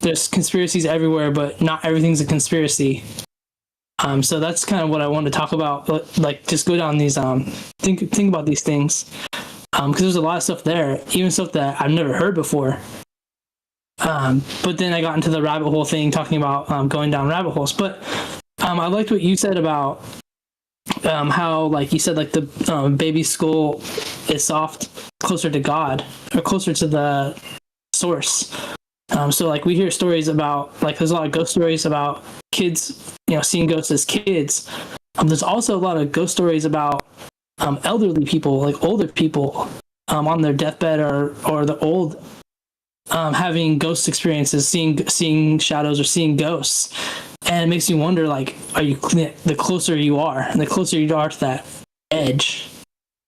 There's conspiracies everywhere, but not everything's a conspiracy. So that's kind of what I wanted to talk about. Like, just go down these, think about these things, because there's a lot of stuff there, even stuff that I've never heard before. But then I got into the rabbit hole thing, talking about going down rabbit holes. But I liked what you said about how, like you said, like the baby skull is soft, closer to God, or closer to the source. So like we hear stories about, like, there's a lot of ghost stories about kids, seeing ghosts as kids. There's also a lot of ghost stories about elderly people, like older people, on their deathbed or the old, having ghost experiences, seeing shadows or seeing ghosts, and it makes you wonder, like, the closer you are, and the closer you are to that edge,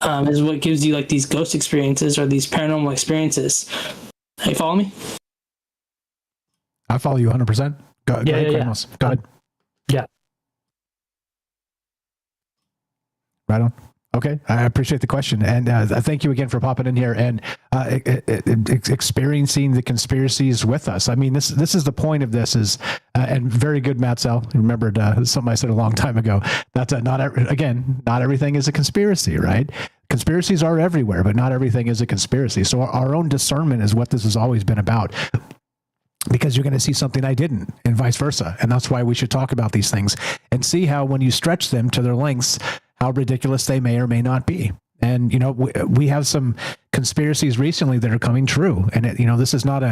is what gives you like these ghost experiences or these paranormal experiences. You follow me? I follow you 100%. Go ahead, Kramos. Go ahead. Yeah. Right on. Okay, I appreciate the question, and thank you again for popping in here and experiencing the conspiracies with us. I mean, this is the point of this is, and very good, Matzel. Remembered something I said a long time ago. That's not everything is a conspiracy, right? Conspiracies are everywhere, but not everything is a conspiracy. So our own discernment is what this has always been about. Because you're going to see something I didn't, and vice versa. And that's why we should talk about these things and see how, when you stretch them to their lengths, how ridiculous they may or may not be. And, we have some conspiracies recently that are coming true. And, this is not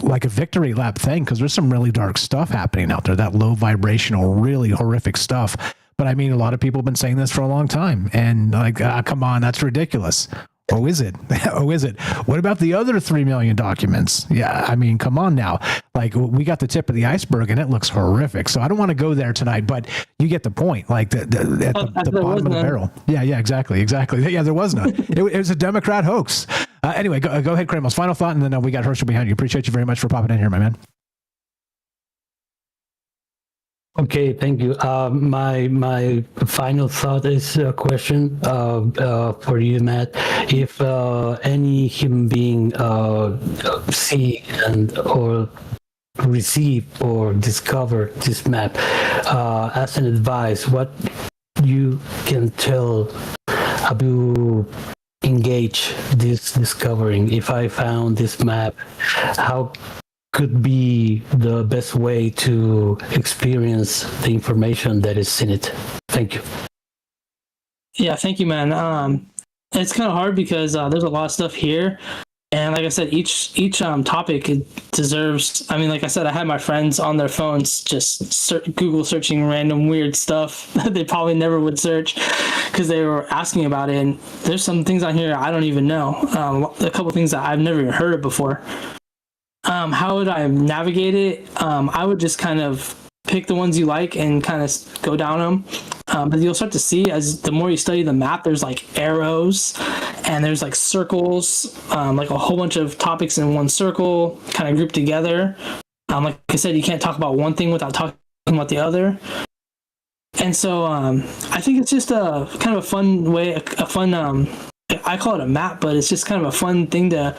like a victory lap thing, because there's some really dark stuff happening out there, that low vibrational, really horrific stuff. But I mean, a lot of people have been saying this for a long time. And like, come on, that's ridiculous. Oh, is it? Oh, is it? What about the other 3 million documents? Yeah, I mean, come on now. Like, we got the tip of the iceberg, and it looks horrific. So I don't want to go there tonight, but you get the point. Like, at the bottom of the barrel. Yeah, exactly. Yeah, there was none. It was a Democrat hoax. Anyway, go ahead, Kramos. Final thought, and then we got Herschel behind you. Appreciate you very much for popping in here, my man. Okay, thank you. My final thought is a question for you, Matt. If any human being see or receive or discover this map, as an advice, what you can tell Abu engage this discovering? If I found this map, how could be the best way to experience the information that is in it? Thank you. Yeah, thank you, man. It's kind of hard because there's a lot of stuff here, and like I said, each topic deserves. I mean, like I said, I had my friends on their phones just Google searching random weird stuff that they probably never would search because they were asking about it. And there's some things on here I don't even know. A couple things that I've never even heard of before. How would I navigate it? I would just kind of pick the ones you like and kind of go down them. But you'll start to see, as the more you study the map, there's like arrows and there's like circles, like a whole bunch of topics in one circle kind of grouped together. Like I said, you can't talk about one thing without talking about the other. And so I think it's just a kind of a fun way, I call it a map, but it's just kind of a fun thing to,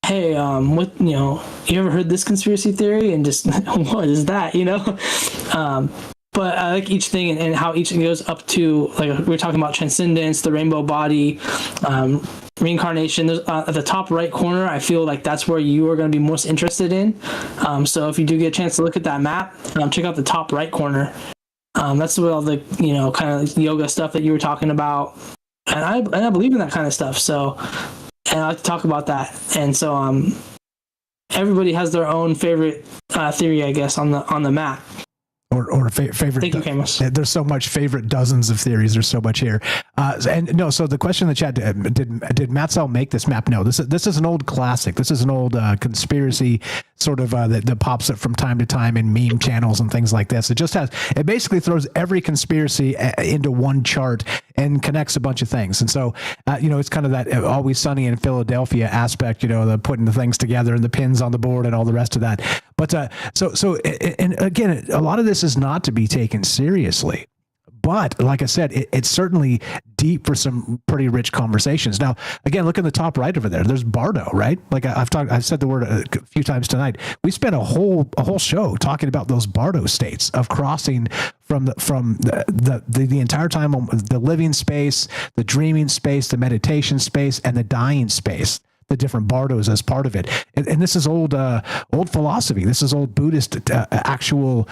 hey, you ever heard this conspiracy theory? And just, what is that, But I like each thing and how each goes up to, like, we were talking about transcendence, the rainbow body, reincarnation. There's, at the top right corner, I feel like that's where you are going to be most interested in. So if you do get a chance to look at that map, check out the top right corner. That's where all the, kind of yoga stuff that you were talking about. And I believe in that kind of stuff. So, and I like to talk about that. And so everybody has their own favorite theory, I guess, on the map. Or favorite. Thank you, Camus. There's so much favorite dozens of theories. There's so much here. So the question in the chat, did Matzel make this map? No, this is an old classic. This is an old conspiracy sort of that pops up from time to time in meme channels and things like this. It basically throws every conspiracy into one chart and connects a bunch of things. And so, it's kind of that Always Sunny in Philadelphia aspect, the putting the things together and the pins on the board and all the rest of that. But and again, a lot of this is not to be taken seriously. But like I said, it's certainly deep for some pretty rich conversations. Now, again, look in the top right over there. There's Bardo, right? Like I've said the word a few times tonight. We spent a whole show talking about those Bardo states of crossing from the entire time, the living space, the dreaming space, the meditation space, and the dying space. The different bardos as part of it, and this is old philosophy. This is old Buddhist actual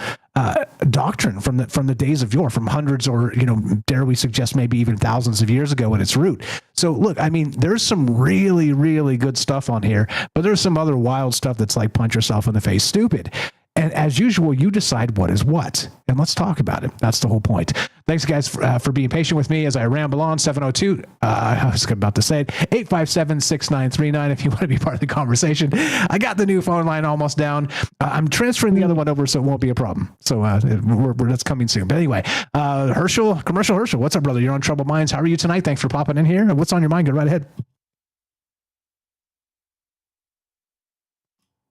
doctrine from the days of yore, from hundreds or dare we suggest maybe even thousands of years ago at its root. So look, I mean, there's some really, really good stuff on here, but there's some other wild stuff that's like punch yourself in the face, stupid. And as usual, you decide what is what. And let's talk about it. That's the whole point. Thanks, guys, for being patient with me as I ramble on. 702, I was about to say it, 857-6939 if you want to be part of the conversation. I got the new phone line almost down. I'm transferring the other one over so it won't be a problem. So that's coming soon. But anyway, Commercial Herschel, what's up, brother? You're on Troubled Minds. How are you tonight? Thanks for popping in here. What's on your mind? Go right ahead.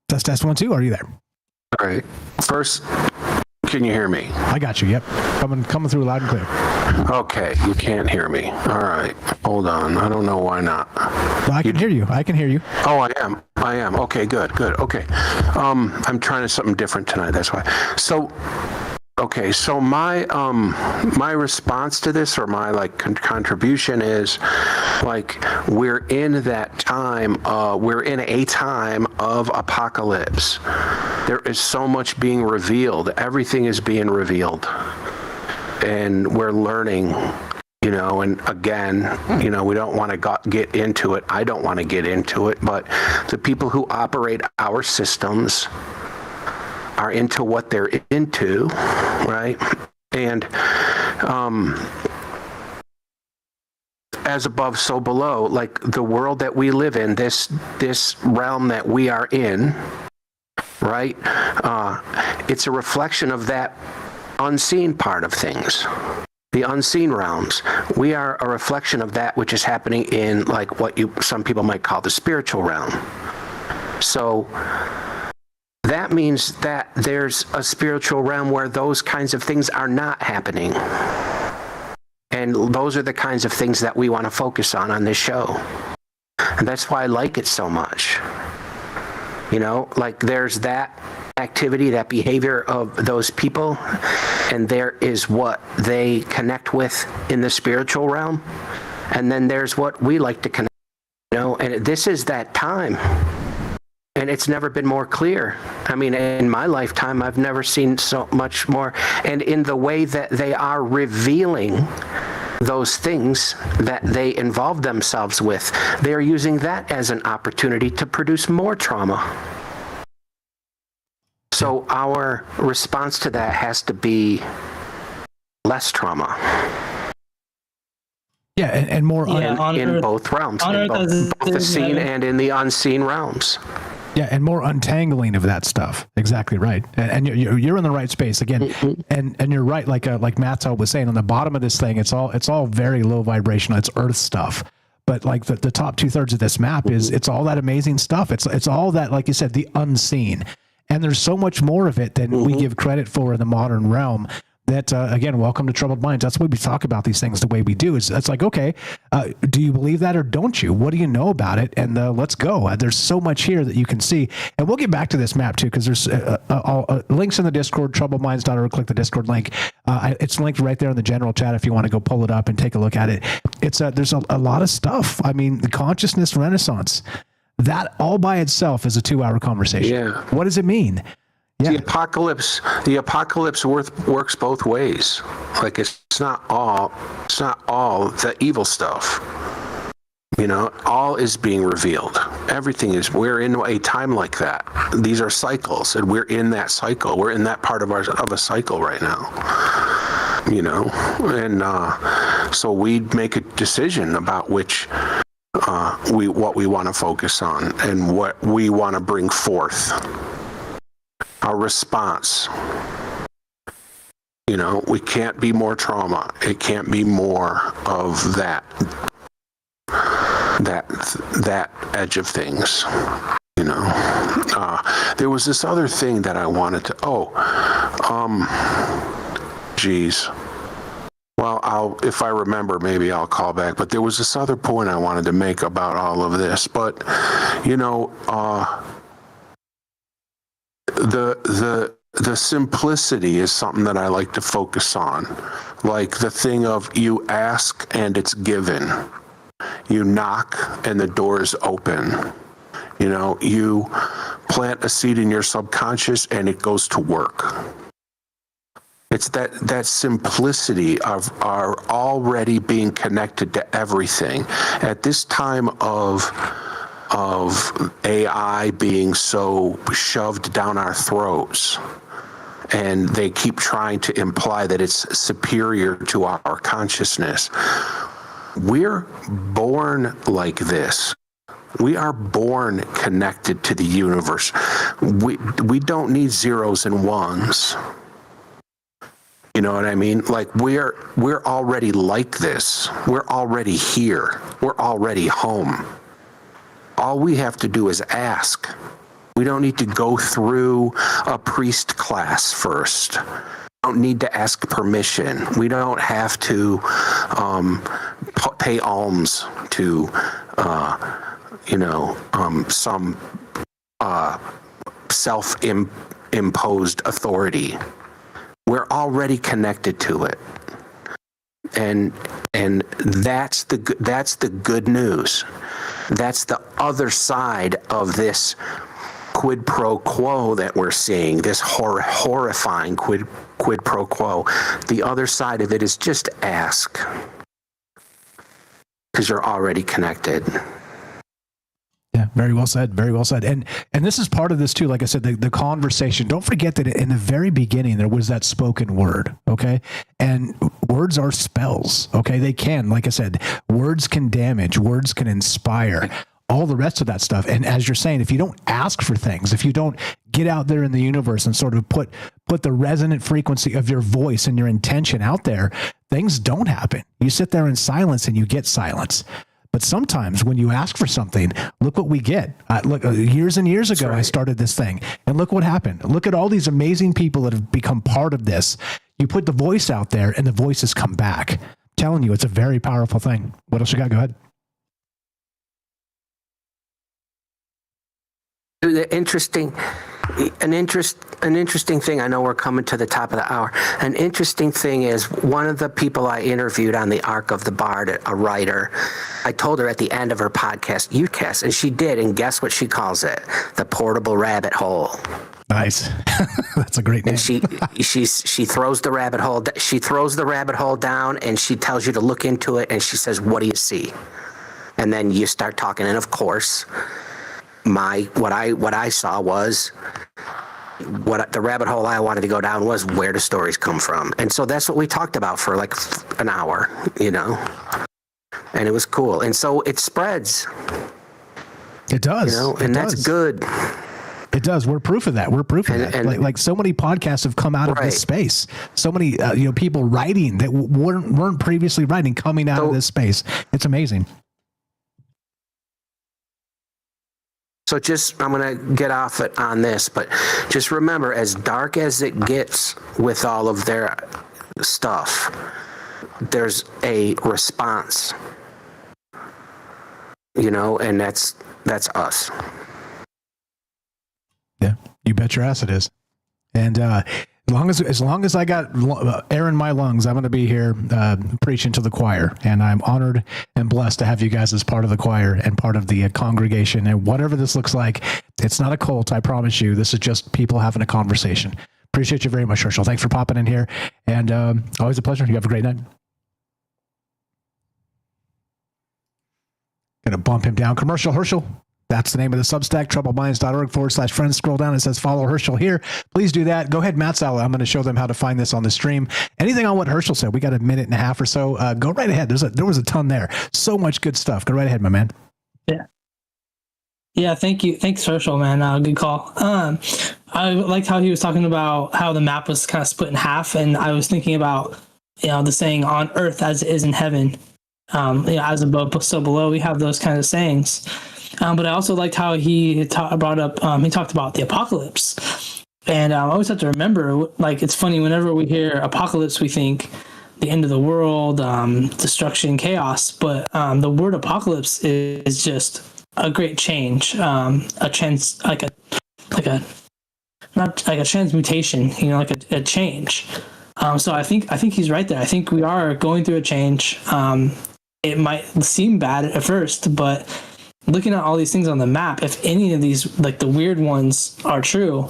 Test 1 2. Are you there? All right. First, can you hear me? I got you. Yep. Coming through loud and clear. Okay. You can't hear me. All right. Hold on. I don't know why not. Well, I can hear you. Oh, I am. Okay, good. Okay. I'm trying something different tonight. That's why. So my response to this, or my contribution, is we're in that time. We're in a time of apocalypse. There is so much being revealed. Everything is being revealed, and we're learning. And again, we don't want to get into it. I don't want to get into it, but the people who operate our systems are into what they're into, right? And as above, so below. The world that we live in, this realm that we are in, right? It's a reflection of that unseen part of things. The unseen realms. We are a reflection of that which is happening in what some people might call the spiritual realm. So that means that there's a spiritual realm where those kinds of things are not happening. And those are the kinds of things that we want to focus on this show. And that's why I like it so much. There's that activity, that behavior of those people, and there is what they connect with in the spiritual realm. And then there's what we like to connect, and this is that time. And it's never been more clear. I mean, in my lifetime, I've never seen so much more. And in the way that they are revealing those things that they involve themselves with, they're using that as an opportunity to produce more trauma. So our response to that has to be less trauma. Yeah, and more in both realms, in both the seen and in the unseen realms. Yeah, and more untangling of that stuff. Exactly right. And you're in the right space again. Mm-hmm. And you're right. Like Matt was saying, on the bottom of this thing, it's all very low vibrational. It's Earth stuff. But the top 2/3 of this map is it's all that amazing stuff. It's all that, like you said, the unseen. And there's so much more of it than we give credit for in the modern realm. That, again, welcome to Troubled Minds. That's why we talk about these things the way we do. It's okay, do you believe that or don't you? What do you know about it? And let's go. There's so much here that you can see. And we'll get back to this map, too, because there's links in the Discord, troubledminds.org. Click the Discord link. It's linked right there in the general chat if you want to go pull it up and take a look at it. There's a lot of stuff. I mean, the consciousness renaissance, that all by itself is a 2-hour conversation. Yeah. What does it mean? Yeah. The apocalypse works both ways. It's not all the evil stuff. All is being revealed. Everything is. We're in a time like that. These are cycles, and we're in that cycle. We're in that part of a cycle right now. And so we make a decision about which what we want to focus on and what we want to bring forth. Our response. We can't be more trauma. It can't be more of that edge of things. There was this other thing that I wanted to. Well, if I remember, maybe I'll call back. But there was this other point I wanted to make about all of this. But the simplicity is something that I like to focus on. The thing of you ask and it's given. You knock and the door is open. You plant a seed in your subconscious and it goes to work. It's that simplicity of our already being connected to everything. At this time of AI being so shoved down our throats, and they keep trying to imply that it's superior to our consciousness. We're born like this. We are born connected to the universe. We don't need zeros and ones. You know what I mean? Like we're already like this. We're already here. We're already home. All we have to do is ask. We don't need to go through a priest class first. We don't need to ask permission. We don't have to pay alms to some self-imposed authority. We're already connected to it, and that's the good news. That's the other side of this quid pro quo that we're seeing. This horrifying quid pro quo. The other side of it is just ask, because you're already connected. Yeah, very well said. Very well said. And this is part of this too. Like I said, the conversation. Don't forget that in the very beginning there was that spoken word. Okay, and words are spells. Okay, they can. Like I said, words can damage. Words can inspire. All the rest of that stuff. And as you're saying, if you don't ask for things, if you don't get out there in the universe and sort of put the resonant frequency of your voice and your intention out there, things don't happen. You sit there in silence and you get silence. But sometimes when you ask for something, look what we get. Look, years and years ago, right. I started this thing, and look what happened. Look at all these amazing people that have become part of this. You put the voice out there, and the voices come back. I'm telling you, it's a very powerful thing. What else you got? Go ahead. An interesting thing. I know we're coming to the top of the hour. An interesting thing is one of the people I interviewed on the Ark of the Bard, a writer. I told her at the end of her podcast, UCAS, and she did. And guess what she calls it? The portable rabbit hole. Nice. That's a great name. And she throws the rabbit hole. She throws the rabbit hole down, and she tells you to look into it. And she says, "What do you see?" And then you start talking. And of course, what I saw was what the rabbit hole I wanted to go down was where do stories come from. And so that's what we talked about for like an hour, and it was cool. And so it spreads. It does. And that's good. It does. We're proof of that. We're proof of that. Like so many podcasts have come out of this space. So many people writing that weren't previously writing coming out of this space. It's amazing. So I'm going to get off it on this, but just remember, as dark as it gets with all of their stuff, there's a response, and that's us. Yeah, you bet your ass it is. And as long as I got air in my lungs, I'm going to be here preaching to the choir, and I'm honored and blessed to have you guys as part of the choir and part of the congregation. And whatever this looks like, it's not a cult, I promise you. This is just people having a conversation. Appreciate you very much, Herschel. Thanks for popping in here, and always a pleasure. You have a great night. Gonna bump him down. Commercial Herschel. That's the name of the Substack, troubledminds.org/friends. Scroll down. It says follow Herschel here. Please do that. Go ahead, Matt Sala. I'm going to show them how to find this on the stream. Anything on what Herschel said? We got a minute and a half or so. Go right ahead. There was a ton there. So much good stuff. Go right ahead, my man. Yeah. Thank you. Thanks, Herschel, man. Good call. I liked how he was talking about how the map was kind of split in half, and I was thinking about the saying "on earth as it is in heaven." As above, so below. We have those kind of sayings. But I also liked how he brought up, he talked about the apocalypse. And I always have to remember, it's funny, whenever we hear apocalypse, we think the end of the world, destruction, chaos. But the word apocalypse is just a great change, a transmutation, a change. So I think he's right there. I think we are going through a change. It might seem bad at first, but looking at all these things on the map, if any of these, the weird ones, are true,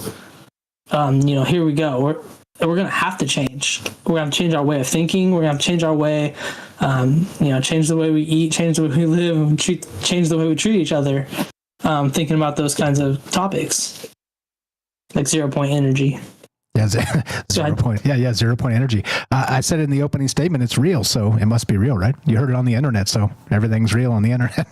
here we go. We're going to have to change. We're going to change our way of thinking. We're going to change our way, change the way we eat, change the way we live, change the way we treat each other, thinking about those kinds of topics, like 0 point energy. Yeah, 0 point. Yeah, 0 point energy. I said it in the opening statement. It's real, so it must be real, right? You heard it on the internet, so everything's real on the internet.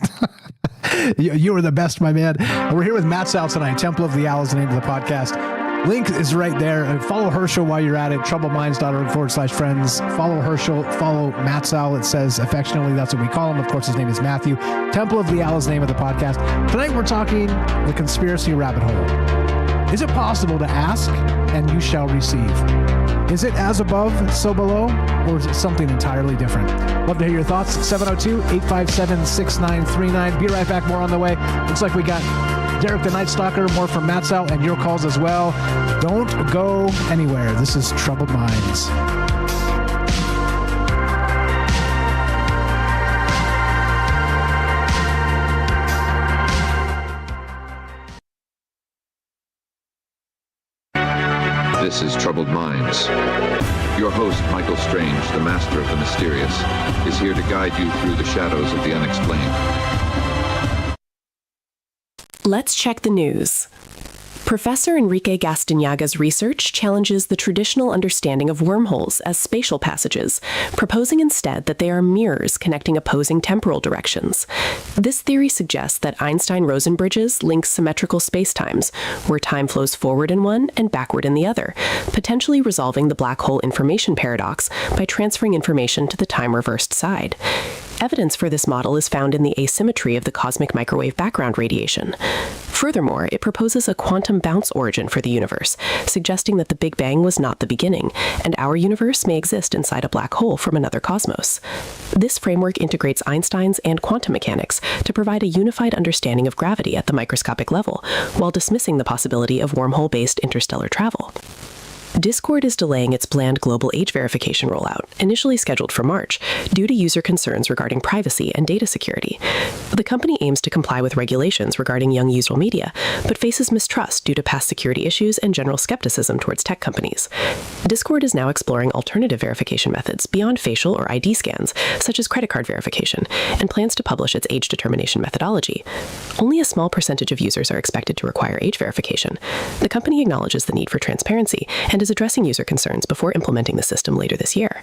You were the best, my man. We're here with Matt Sal tonight. Temple of the Owl is the name of the podcast. Link is right there. Follow Herschel while you're at it. troubledminds.org/friends. Follow Herschel. Follow Matt Sal. It says affectionately, that's what we call him. Of course, his name is Matthew. Temple of the Owl is the name of the podcast. Tonight we're talking the conspiracy rabbit hole. Is it possible to ask and you shall receive? Is it as above, so below, or is it something entirely different? Love to hear your thoughts. 702-857-6939. Be right back. More on the way. Looks like we got Derek the Night Stalker, more from Matt Sal, and your calls as well. Don't go anywhere. This is Troubled Minds. This is Troubled Minds. Your host, Michael Strange, the master of the mysterious, is here to guide you through the shadows of the unexplained. Let's check the news. Professor Enrique Gastiñaga's research challenges the traditional understanding of wormholes as spatial passages, proposing instead that they are mirrors connecting opposing temporal directions. This theory suggests that Einstein-Rosen bridges link symmetrical spacetimes, where time flows forward in one and backward in the other, potentially resolving the black hole information paradox by transferring information to the time-reversed side. Evidence for this model is found in the asymmetry of the cosmic microwave background radiation. Furthermore, it proposes a quantum bounce origin for the universe, suggesting that the Big Bang was not the beginning, and our universe may exist inside a black hole from another cosmos. This framework integrates Einstein's and quantum mechanics to provide a unified understanding of gravity at the microscopic level, while dismissing the possibility of wormhole-based interstellar travel. Discord is delaying its planned global age verification rollout, initially scheduled for March, due to user concerns regarding privacy and data security. The company aims to comply with regulations regarding young user media, but faces mistrust due to past security issues and general skepticism towards tech companies. Discord is now exploring alternative verification methods beyond facial or ID scans, such as credit card verification, and plans to publish its age determination methodology. Only a small percentage of users are expected to require age verification. The company acknowledges the need for transparency and is addressing user concerns before implementing the system later this year.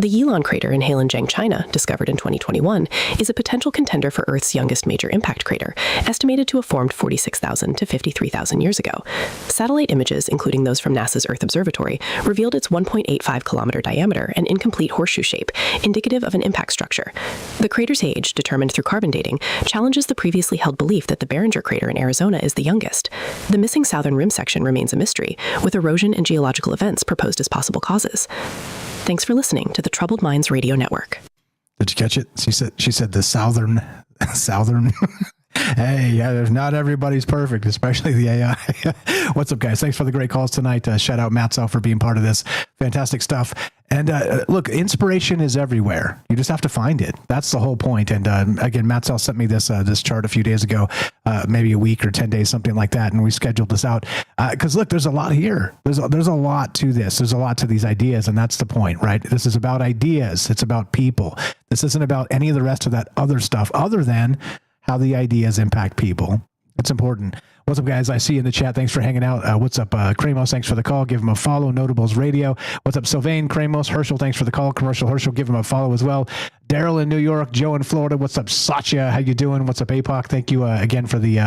The Yilon crater in Heilongjiang, China, discovered in 2021, is a potential contender for Earth's youngest major impact crater, estimated to have formed 46,000 to 53,000 years ago. Satellite images, including those from NASA's Earth Observatory, revealed its 1.85-kilometer diameter and incomplete horseshoe shape, indicative of an impact structure. The crater's age, determined through carbon dating, challenges the previously held belief that the Barringer crater in Arizona is the youngest. The missing southern rim section remains a mystery, with erosion and geological events proposed as possible causes. Thanks for listening to the Troubled Minds Radio Network. Did you catch it? She said the southern. Hey, yeah, there's not everybody's perfect, especially the AI. What's up, guys? Thanks for the great calls tonight. Shout out Matt Sal for being part of this. Fantastic stuff. And look, inspiration is everywhere. You just have to find it. That's the whole point. And again, Matt Sal sent me this chart a few days ago, maybe a week or 10 days, something like that. And we scheduled this out because look, there's a lot here. There's a lot to this. There's a lot to these ideas. And that's the point, right? This is about ideas. It's about people. This isn't about any of the rest of that other stuff other than how the ideas impact people. It's important. What's up, guys? I see you in the chat. Thanks for hanging out. What's up, Kramos? Thanks for the call. Give him a follow. Notables Radio. What's up, Sylvain, Kramos, Herschel? Thanks for the call. Commercial Herschel. Give him a follow as well. Daryl in New York. Joe in Florida. What's up, Satya? How you doing? What's up, APOC? Thank you again for the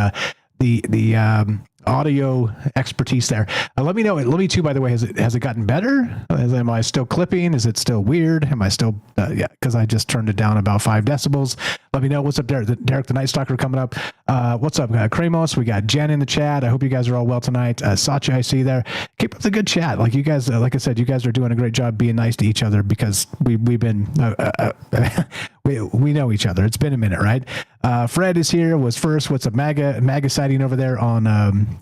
audio expertise there. Let me know. Let me too, by the way, has it gotten better? Am I still clipping? Is it still weird? Am I still, yeah, because I just turned it down about 5 decibels. Let me know. What's up, Derek the Night Stalker coming up. What's up, Kramos? We got Jen in the chat. I hope you guys are all well tonight. Satya, I see there. Keep up the good chat. Like you guys, like I said, you guys are doing a great job being nice to each other because we've been, we know each other. It's been a minute, right? Fred is here, was first. What's up, MAGA sighting over there on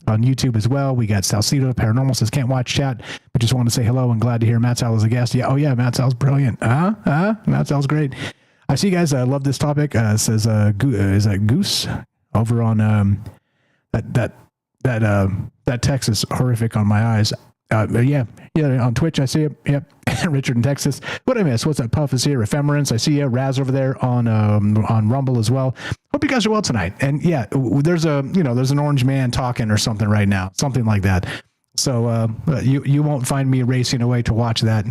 YouTube as well. We got Salcedo Paranormal says can't watch chat, but just want to say hello and glad to hear Matt Sal as a guest. Yeah, oh yeah, Matt Sal's brilliant. Matt Sal's great. I see you guys love this topic. Says is that Goose over on that text is horrific on my eyes. Yeah, on Twitch I see it. Yep. Richard in Texas. What I miss? What's up? Puff is here. Ephemerance. I see you. Raz over there on Rumble as well. Hope you guys are well tonight. And yeah, there's an orange man talking or something right now, something like that. So you won't find me racing away to watch that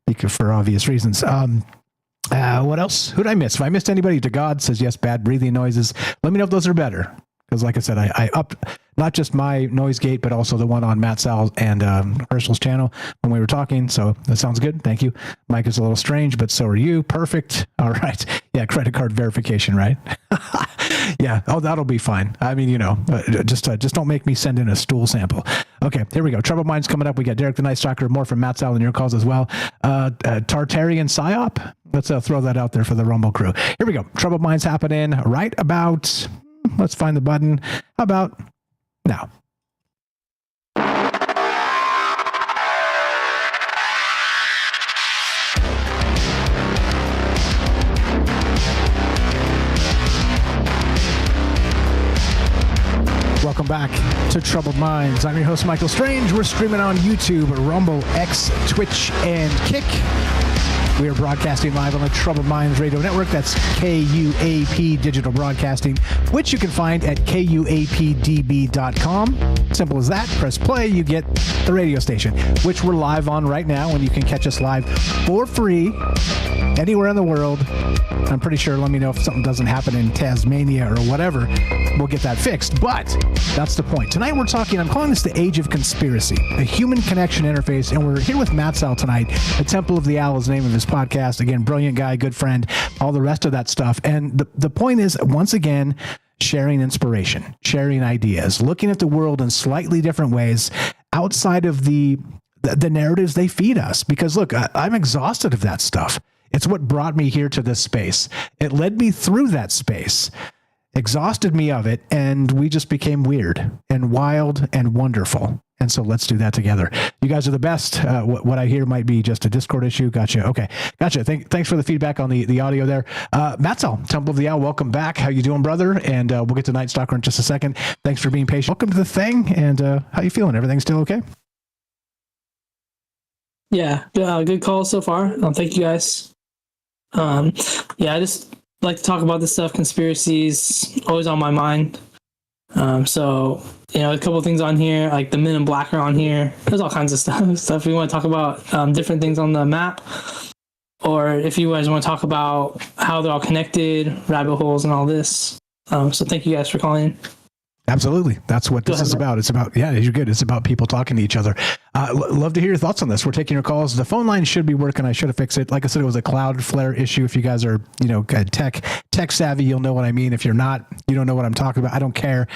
because for obvious reasons. What else? Who did I miss? If I missed anybody, to God says yes, bad breathing noises. Let me know if those are better. Because like I said, I upped not just my noise gate, but also the one on Matt Sal and Herschel's channel when we were talking. So that sounds good. Thank you. Mike is a little strange, but so are you. Perfect. All right. Yeah. Credit card verification, right? Yeah. Oh, that'll be fine. I mean, just don't make me send in a stool sample. Okay. Here we go. Troubled Minds coming up. We got Derek the Night Stalker, more from Matt Sal and your calls as well. Tartarian Psyop. Let's throw that out there for the Rumble crew. Here we go. Troubled Minds happening right about... Let's find the button. How about now? Welcome back to Troubled Minds. I'm your host, Michael Strange. We're streaming on YouTube, Rumble, X, Twitch, and Kick. We are broadcasting live on the Troubled Minds Radio Network. That's KUAP Digital Broadcasting, which you can find at KUAPDB.com. Simple as that. Press play, you get the radio station, which we're live on right now, and you can catch us live for free anywhere in the world. I'm pretty sure, let me know if something doesn't happen in Tasmania or whatever. We'll get that fixed, but that's the point. Tonight we're talking, I'm calling this the Age of Conspiracy, a human connection interface, and we're here with Matt Sal tonight. The Temple of the Owl is the name of his podcast. Again, brilliant guy, good friend, all the rest of that stuff. And the point is, once again, sharing inspiration, sharing ideas, looking at the world in slightly different ways outside of the narratives they feed us. Because look, I'm exhausted of that stuff. It's what brought me here to this space. It led me through that space, exhausted me of it, and we just became weird and wild and wonderful. And so let's do that together. You guys are the best. What I hear might be just a Discord issue. Gotcha. Okay. Gotcha. Thanks for the feedback on the audio there. Matt Sal, Temple of the Owl, welcome back. How you doing, brother? And we'll get to Night Stalker in just a second. Thanks for being patient. Welcome to the thing. And how you feeling? Everything still okay? Yeah. Good call so far. Thank you guys. I just like to talk about this stuff. Conspiracies always on my mind. So a couple of things on here, like the Men in Black are on here. There's all kinds of stuff. We want to talk about different things on the map, or if you guys want to talk about how they're all connected, rabbit holes, and all this. So thank you guys for calling in. Absolutely. That's what this is about. It's about, you're good. It's about people talking to each other. Love to hear your thoughts on this. We're taking your calls. The phone line should be working. I should have fixed it. Like I said, it was a Cloudflare issue. If you guys are, tech savvy, you'll know what I mean. If you're not, you don't know what I'm talking about. I don't care.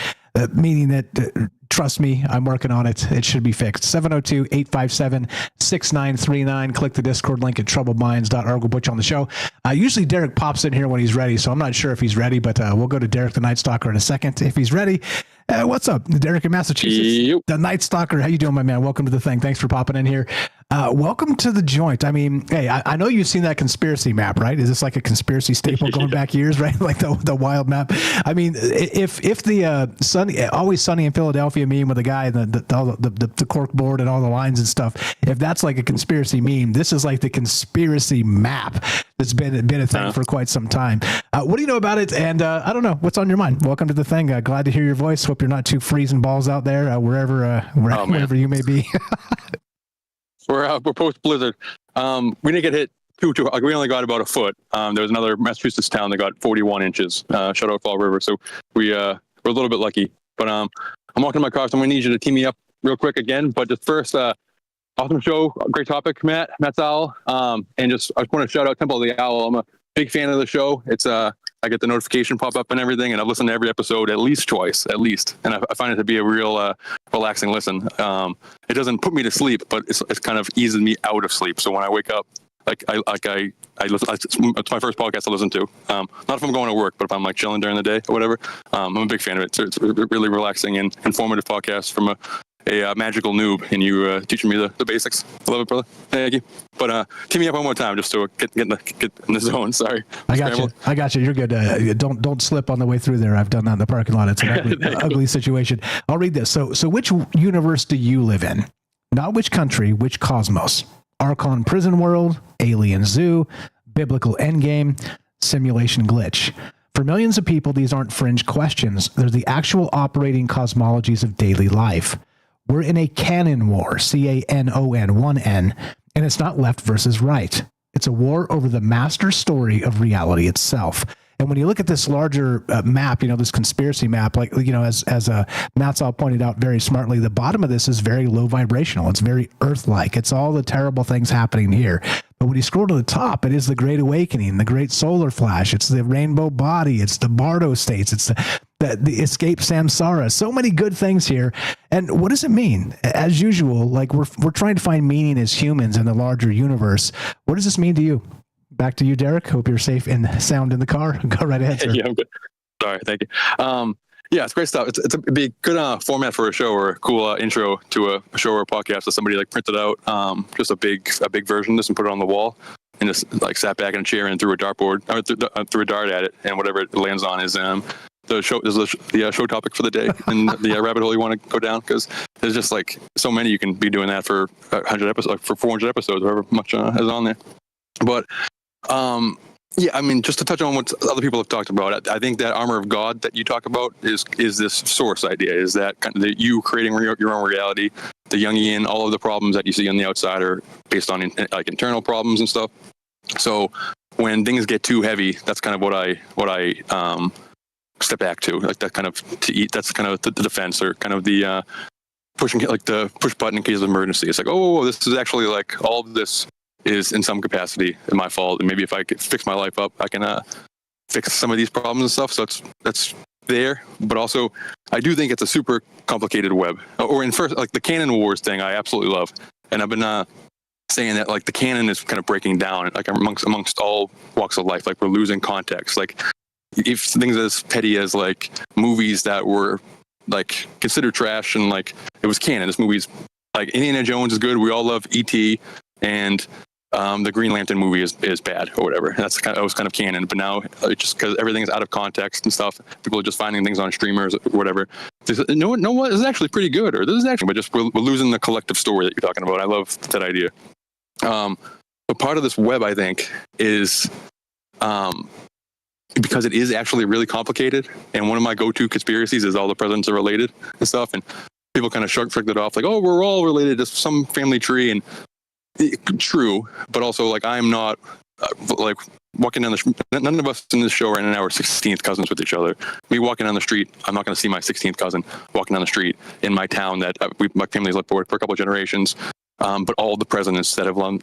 Meaning that, trust me, I'm working on it. It should be fixed. 702-857-6939. Click the Discord link at troubledminds.org. We'll put you on the show. Usually Derek pops in here when he's ready, so I'm not sure if he's ready, but we'll go to Derek the Night Stalker in a second if he's ready. What's up, Derek in Massachusetts? Yep. The Night Stalker. How you doing, my man? Welcome to the thing. Thanks for popping in here. Welcome to the joint. I mean, hey, I know you've seen that conspiracy map, right? Is this like a conspiracy staple going back years, right? Like the wild map. I mean, if the Always Sunny in Philadelphia meme with the guy and the cork board and all the lines and stuff, if that's like a conspiracy meme, this is like the conspiracy map that's been a thing for quite some time. What do you know about it? And I don't know, what's on your mind? Welcome to the thing. Glad to hear your voice. Hope you're not too freezing balls out there wherever you may be. We're post blizzard. We didn't get hit too. We only got about a foot. There was another Massachusetts town that got 41 inches. Shut out Fall River. So we're a little bit lucky. But I'm walking to my car, so I'm gonna need you to team me up real quick again. But just first, awesome show, great topic, Matt Sal. And I just want to shout out Temple of the Owl. I'm a big fan of the show. It's I get the notification pop up and everything, and I've listened to every episode at least twice, and I find it to be a real relaxing listen. It doesn't put me to sleep, but it's kind of eases me out of sleep. So when I wake up, I listen. It's my first podcast I listen to. Not if I'm going to work, but if I'm like chilling during the day or whatever. I'm a big fan of it. So it's a really relaxing and informative podcast from a magical noob, and you teaching me the basics. I love it, brother. Thank you. But team me up one more time just to get in the zone. Sorry. I got you. You're good. Don't slip on the way through there. I've done that in the parking lot. It's an ugly situation. I'll read this. So which universe do you live in? Not which country, which cosmos? Archon prison world, alien zoo, biblical endgame, simulation glitch. For millions of people, these aren't fringe questions. They're the actual operating cosmologies of daily life. We're in a canon war, C-A-N-O-N, one N, and it's not left versus right. It's a war over the master story of reality itself. And when you look at this larger map, this conspiracy map, like, as Matzal pointed out very smartly, the bottom of this is very low vibrational. It's very Earth-like. It's all the terrible things happening here. But when you scroll to the top, it is the Great Awakening, the Great Solar Flash. It's the Rainbow Body. It's the Bardo States. It's the Escape Samsara. So many good things here. And what does it mean? As usual, like we're trying to find meaning as humans in the larger universe. What does this mean to you? Back to you, Derek. Hope you're safe and sound in the car. Go right ahead, sir. Yeah, I'm good. Sorry, thank you. Yeah, it's great stuff. It'd be a good format for a show or a cool intro to a show or a podcast that somebody like printed out just a big version of this and put it on the wall and just like sat back in a chair and threw a dartboard or threw a dart at it, and whatever it lands on is the show is the show topic for the day and the rabbit hole you want to go down, because there's just like so many. You can be doing that for 100 episodes, for 400 episodes, however much is on there. But yeah, I mean, just to touch on what other people have talked about, I think that armor of God that you talk about is this source idea, is that kind of you creating your own reality, the Jungian, all of the problems that you see on the outside are based on like internal problems and stuff. So when things get too heavy, that's kind of what I step back to, like that kind of that's kind of the defense, or kind of the pushing, like the push button in case of emergency. It's like, oh, this is actually like all of this is in some capacity my fault, and maybe if I could fix my life up, I can fix some of these problems and stuff. So that's there, but also I do think it's a super complicated web. Or in first, like the canon wars thing, I absolutely love, and I've been saying that like the canon is kind of breaking down, like amongst all walks of life. Like we're losing context. Like if things as petty as like movies that were like considered trash and like it was canon. This movie's like Indiana Jones is good. We all love E.T. and the Green Lantern movie is bad or whatever. That was kind of canon, but now just because everything is out of context and stuff, people are just finding things on streamers or whatever. No, what this is actually pretty good, or this is actually, but just we're losing the collective story that you're talking about. I love that idea. But part of this web, I think, is because it is actually really complicated. And one of my go-to conspiracies is all the presidents are related and stuff, and people kind of shrugged it off, like, oh, we're all related to some family tree, and true, but also like I'm not like walking down the street. None of us in this show right now are 16th cousins with each other. Me walking down the street, I'm not going to see my 16th cousin walking down the street in my town that my family's lived for a couple of generations. But all the presidents that have all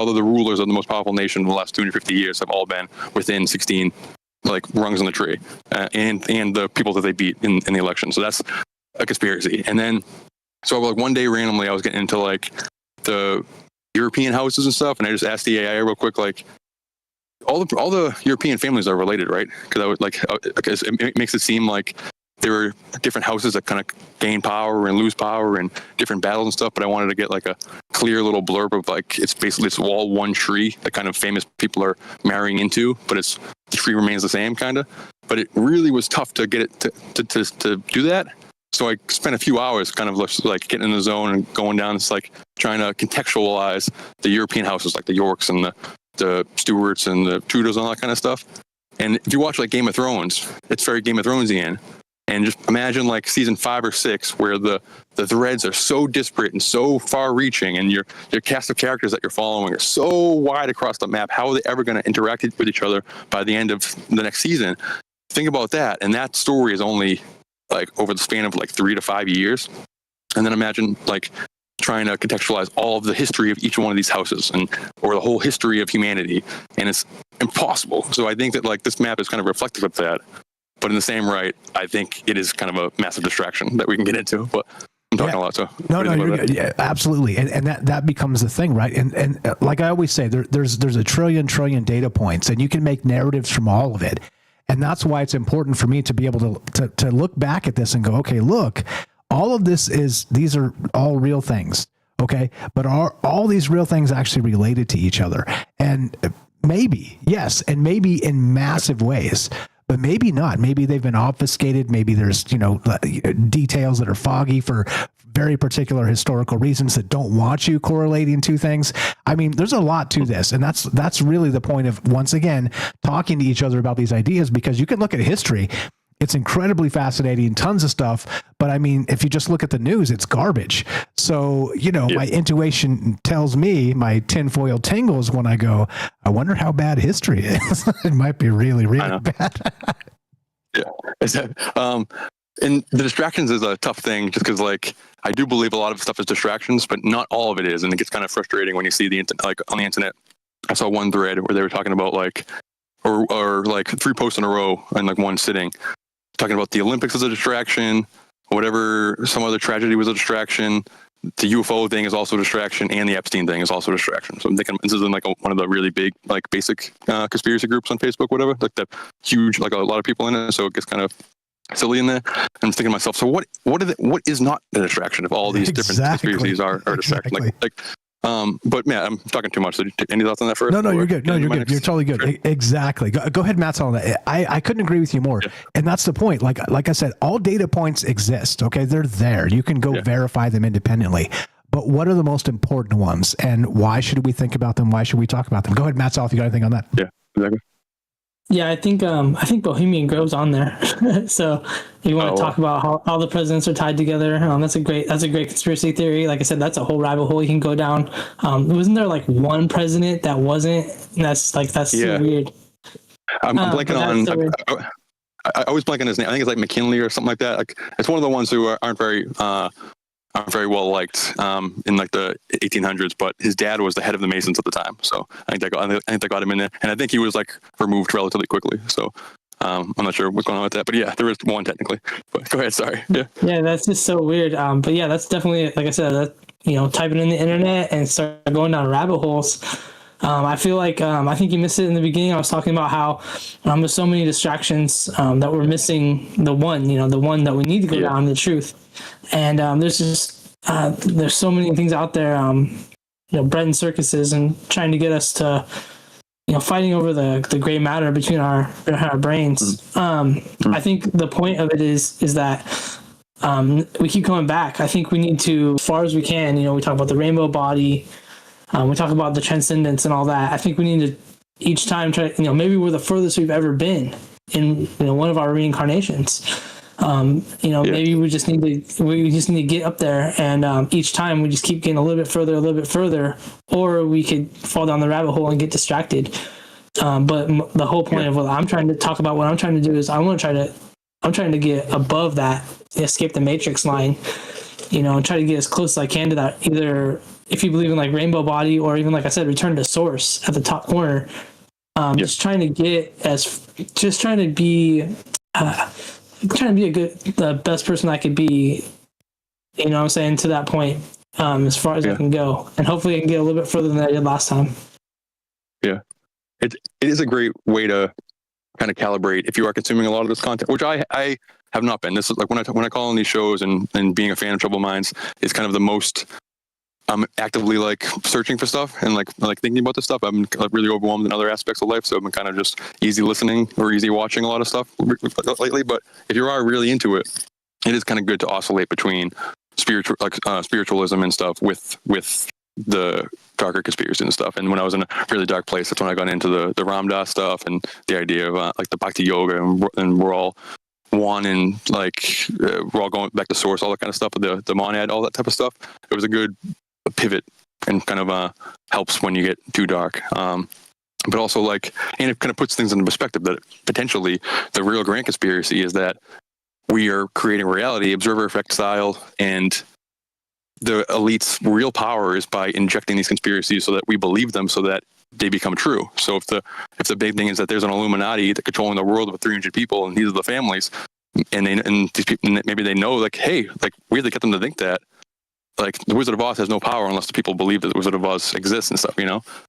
of the rulers of the most powerful nation in the last 250 years have all been within 16 like rungs on the tree, and the people that they beat in the election. So that's a conspiracy. And then so like one day randomly I was getting into like the European houses and stuff, and I just asked the AI real quick, like all the European families are related, right? Because I would like, because it makes it seem like there were different houses that kind of gain power and lose power and different battles and stuff. But I wanted to get like a clear little blurb of like it's all one tree that kind of famous people are marrying into, but the tree remains the same kind of. But it really was tough to get it to do that. So I spent a few hours kind of like getting in the zone and going down. It's like trying to contextualize the European houses, like the Yorks and the Stuarts and the Tudors and all that kind of stuff. And if you watch like Game of Thrones, it's very Game of Thronesian. And just imagine like season 5 or 6, where the threads are so disparate and so far-reaching, and your cast of characters that you're following are so wide across the map. How are they ever going to interact with each other by the end of the next season? Think about that. And that story is only like over the span of like 3 to 5 years. And then imagine like trying to contextualize all of the history of each one of these houses or the whole history of humanity. And it's impossible. So I think that like this map is kind of reflective of that. But in the same right, I think it is kind of a massive distraction that we can get into. But I'm talking a lot, so no, you're good. Yeah, absolutely, and that becomes the thing, right? And like I always say, there's a trillion data points, and you can make narratives from all of it. And that's why it's important for me to be able to look back at this and go, okay, look, all of these are all real things, okay? But are all these real things actually related to each other? And maybe, yes, and maybe in massive ways, but maybe not. Maybe they've been obfuscated. Maybe there's, details that are foggy for very particular historical reasons that don't want you correlating two things. I mean, there's a lot to this, and that's really the point of, once again, talking to each other about these ideas, because you can look at history It's incredibly fascinating, tons of stuff. But I mean, if you just look at the news, it's garbage. So, my intuition tells me, my tinfoil tingles when I go, I wonder how bad history is. It might be really, really bad. And the distractions is a tough thing just because, I do believe a lot of stuff is distractions, but not all of it is. And it gets kind of frustrating when you see the on the internet. I saw one thread where they were talking about or 3 posts in a row in one sitting, talking about the Olympics as a distraction, whatever, some other tragedy was a distraction. The UFO thing is also a distraction, and the Epstein thing is also a distraction. So I'm thinking this is in one of the really big, basic conspiracy groups on Facebook, whatever, the huge, a lot of people in it. So it gets kind of silly in there. I'm thinking to myself, so what is not a distraction if all these different conspiracies are distractions? But yeah, I'm talking too much. So any thoughts on that first? No, you're good. No, you're good. You're totally good. Sure. Exactly. Go ahead, Matt's on that. I couldn't agree with you more. Yeah. And that's the point. Like I said, all data points exist. Okay. They're there. You can go verify them independently. But what are the most important ones, and why should we think about them? Why should we talk about them? Go ahead, Matt South. You got anything on that? Yeah, exactly. Yeah, I think Bohemian Grove's on there. So you want to talk about how all the presidents are tied together. That's a great conspiracy theory. Like I said, that's a whole rabbit hole you can go down. Wasn't there one president that wasn't? That's so weird. I'm blanking on. I always blank on his name. I think it's McKinley or something like that. It's one of the ones who aren't very well liked in the 1800s, but his dad was the head of the Masons at the time. So I think they got him in there, and I think he was removed relatively quickly. So I'm not sure what's going on with that, but yeah, there is one technically. But go ahead, sorry. Yeah, that's just so weird. But yeah, that's definitely, like I said, typing in the internet and start going down rabbit holes. I feel I think you missed it in the beginning. I was talking about how there's so many distractions that we're missing the one that we need to go down the truth. And there's just there's so many things out there, bread and circuses, and trying to get us to fighting over the gray matter between our brains. I think the point of it is that we keep coming back. I think we need to, as far as we can, we talk about the rainbow body, we talk about the transcendence and all that. I think we need to each time try, maybe we're the furthest we've ever been in one of our reincarnations. Maybe we just need to get up there, and each time we just keep getting a little bit further, or we could fall down the rabbit hole and get distracted. But the whole point of what I'm trying to talk about, what I'm trying to do is I'm trying to get above that, escape the matrix line, and try to get as close as I can to that. Either if you believe in rainbow body, or even, like I said, return to source at the top corner. Just trying to be the best person I could be, what I'm saying, to that point, as far as I can go. And hopefully I can get a little bit further than I did last time. Yeah. It is a great way to kind of calibrate if you are consuming a lot of this content, which I have not been. This is when I call on these shows and being a fan of Troubled Minds is kind of the most I'm actively searching for stuff and thinking about this stuff. I'm really overwhelmed in other aspects of life, so I've been kind of just easy listening or easy watching a lot of stuff lately. But if you are really into it, it is kind of good to oscillate between spiritualism and stuff with the darker conspiracy and stuff. And when I was in a really dark place, that's when I got into the Ram Dass stuff and the idea of the Bhakti Yoga and we're all one and we're all going back to source, all that kind of stuff, the monad, all that type of stuff. It was a good pivot and kind of helps when you get too dark. But also and it kind of puts things into perspective that potentially the real grand conspiracy is that we are creating reality, observer effect style, and the elite's real power is by injecting these conspiracies so that we believe them so that they become true. So if the big thing is that there's an Illuminati that's controlling the world with 300 people and these are the families, and these people, maybe they know hey, we have to get them to think that the Wizard of Oz has no power unless the people believe that the Wizard of Oz exists and stuff,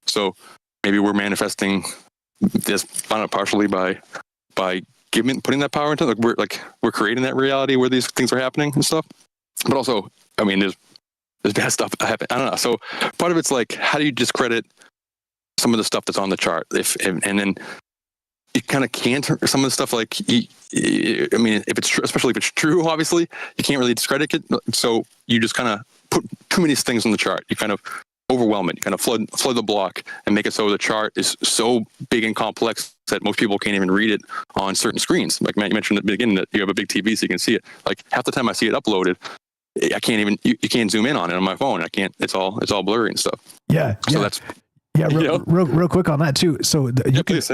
So maybe we're manifesting this partially by putting that power into we're creating that reality where these things are happening and stuff. But also, I mean, there's bad stuff that happen. I don't know. So part of it's how do you discredit some of the stuff that's on the chart? And then you kind of can't some of the stuff if it's true, especially if it's true, obviously you can't really discredit it. So you just kind of put too many things on the chart. You kind of overwhelm it, you kind of flood the block and make it so the chart is so big and complex that most people can't even read it on certain screens. Like Matt, you mentioned at the beginning that you have a big TV so you can see it. Like half the time I see it uploaded, I can't even, you can't zoom in on it on my phone. I can't, it's all blurry and stuff. Yeah. So that's, real quick on that too. So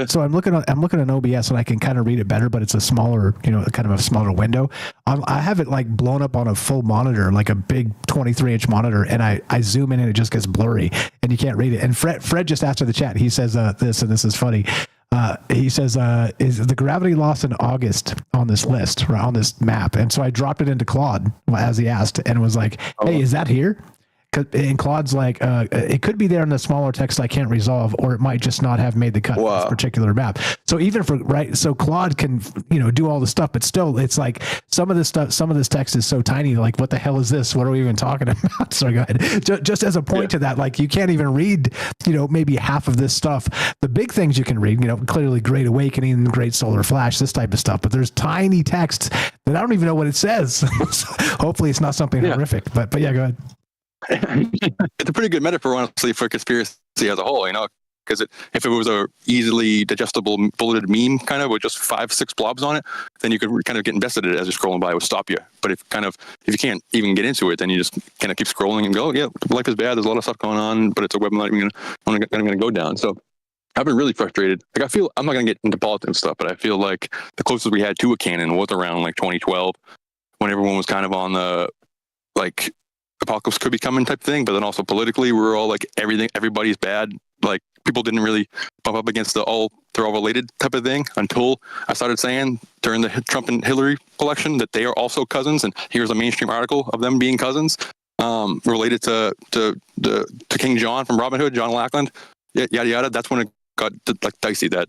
so I'm looking at OBS and I can kind of read it better, but it's a smaller, kind of a smaller window. I have it like blown up on a full monitor, like a big 23-inch monitor, and I zoom in and it just gets blurry and you can't read it. And Fred just asked in the chat, he says this, and this is funny. He says, is the gravity loss in August on this list, right, on this map? And so I dropped it into Claude as he asked and was like, hey, is that here? And Claude's like, it could be there in the smaller text I can't resolve, or it might just not have made the cut for this particular map. So even so Claude can, do all the stuff, but still it's like some of this text is so tiny, like what the hell is this? What are we even talking about? Sorry, go ahead. Just as a point to that, like you can't even read, maybe half of this stuff. The big things you can read, clearly Great Awakening, Great Solar Flash, this type of stuff, but there's tiny text that I don't even know what it says. So hopefully it's not something horrific, but yeah, go ahead. It's a pretty good metaphor, honestly, for conspiracy as a whole, because if it was a easily digestible bulleted meme kind of with just 5-6 blobs on it, then you could kind of get invested in it as you're scrolling by. It would stop you. But if you can't even get into it, then you just kind of keep scrolling and go, yeah, life is bad. There's a lot of stuff going on, but it's a web I'm not even going to go down. So I've been really frustrated. Like I feel, I'm not going to get into politics stuff, but I feel like the closest we had to a canon was around like 2012, when everyone was kind of on the like apocalypse could be coming type thing, but then also politically we were all like everybody's bad. Like people didn't really bump up against they're all related type of thing until I started saying during the Trump and Hillary election that they are also cousins, and here's a mainstream article of them being cousins, related to King John from Robin Hood, John Lackland, yada yada. That's when it got like dicey that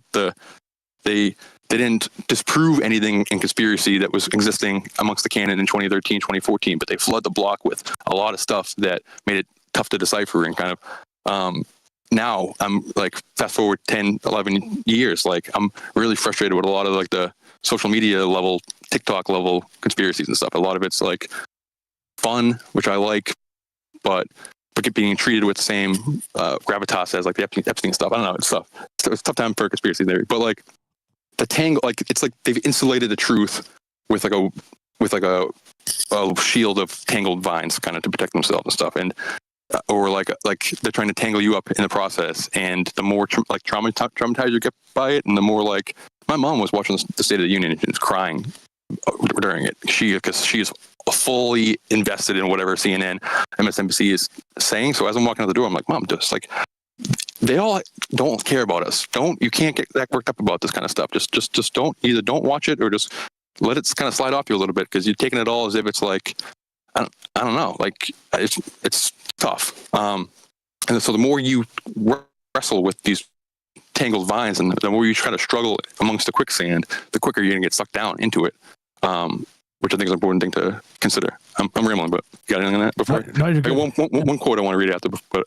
they didn't disprove anything in conspiracy that was existing amongst the canon in 2013, 2014, but they flood the block with a lot of stuff that made it tough to decipher. And kind of now I'm like, fast forward 10, 11 years, like I'm really frustrated with a lot of like the social media level, TikTok level conspiracies and stuff. A lot of it's like fun, which I like, but being treated with the same gravitas as like the Epstein stuff. I don't know, it's tough. It's a tough time for conspiracy theory, but like, the tangle, like it's like they've insulated the truth with like a shield of tangled vines, kind of to protect themselves and stuff, and or like they're trying to tangle you up in the process. And the more traumatized you get by it, and the more like my mom was watching the State of the Union and she was crying during it. Because she is fully invested in whatever CNN, MSNBC is saying. So as I'm walking out the door, I'm like, Mom, just like. They all don't care about us. You can't get that worked up about this kind of stuff. Just don't watch it or just let it kind of slide off you a little bit, because you're taking it all as if it's like, I don't know, like it's tough. And so the more you wrestle with these tangled vines and the more you try to struggle amongst the quicksand, the quicker you're going to get sucked down into it. Which I think is an important thing to consider. I'm rambling, but you got anything on that before? No, you're good. One quote I want to read after, but.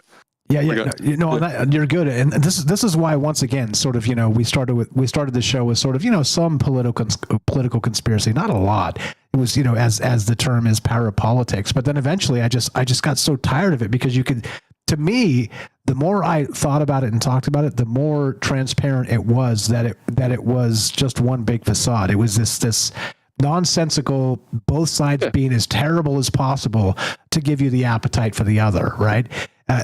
Yeah. You're good, and this is why, once again, sort of, we started the show with sort of, some political conspiracy, not a lot. It was, as the term is, parapolitics, but then eventually I just got so tired of it, because to me, the more I thought about it and talked about it, the more transparent it was that it was just one big facade. It was this nonsensical, both sides being as terrible as possible to give you the appetite for the other, right?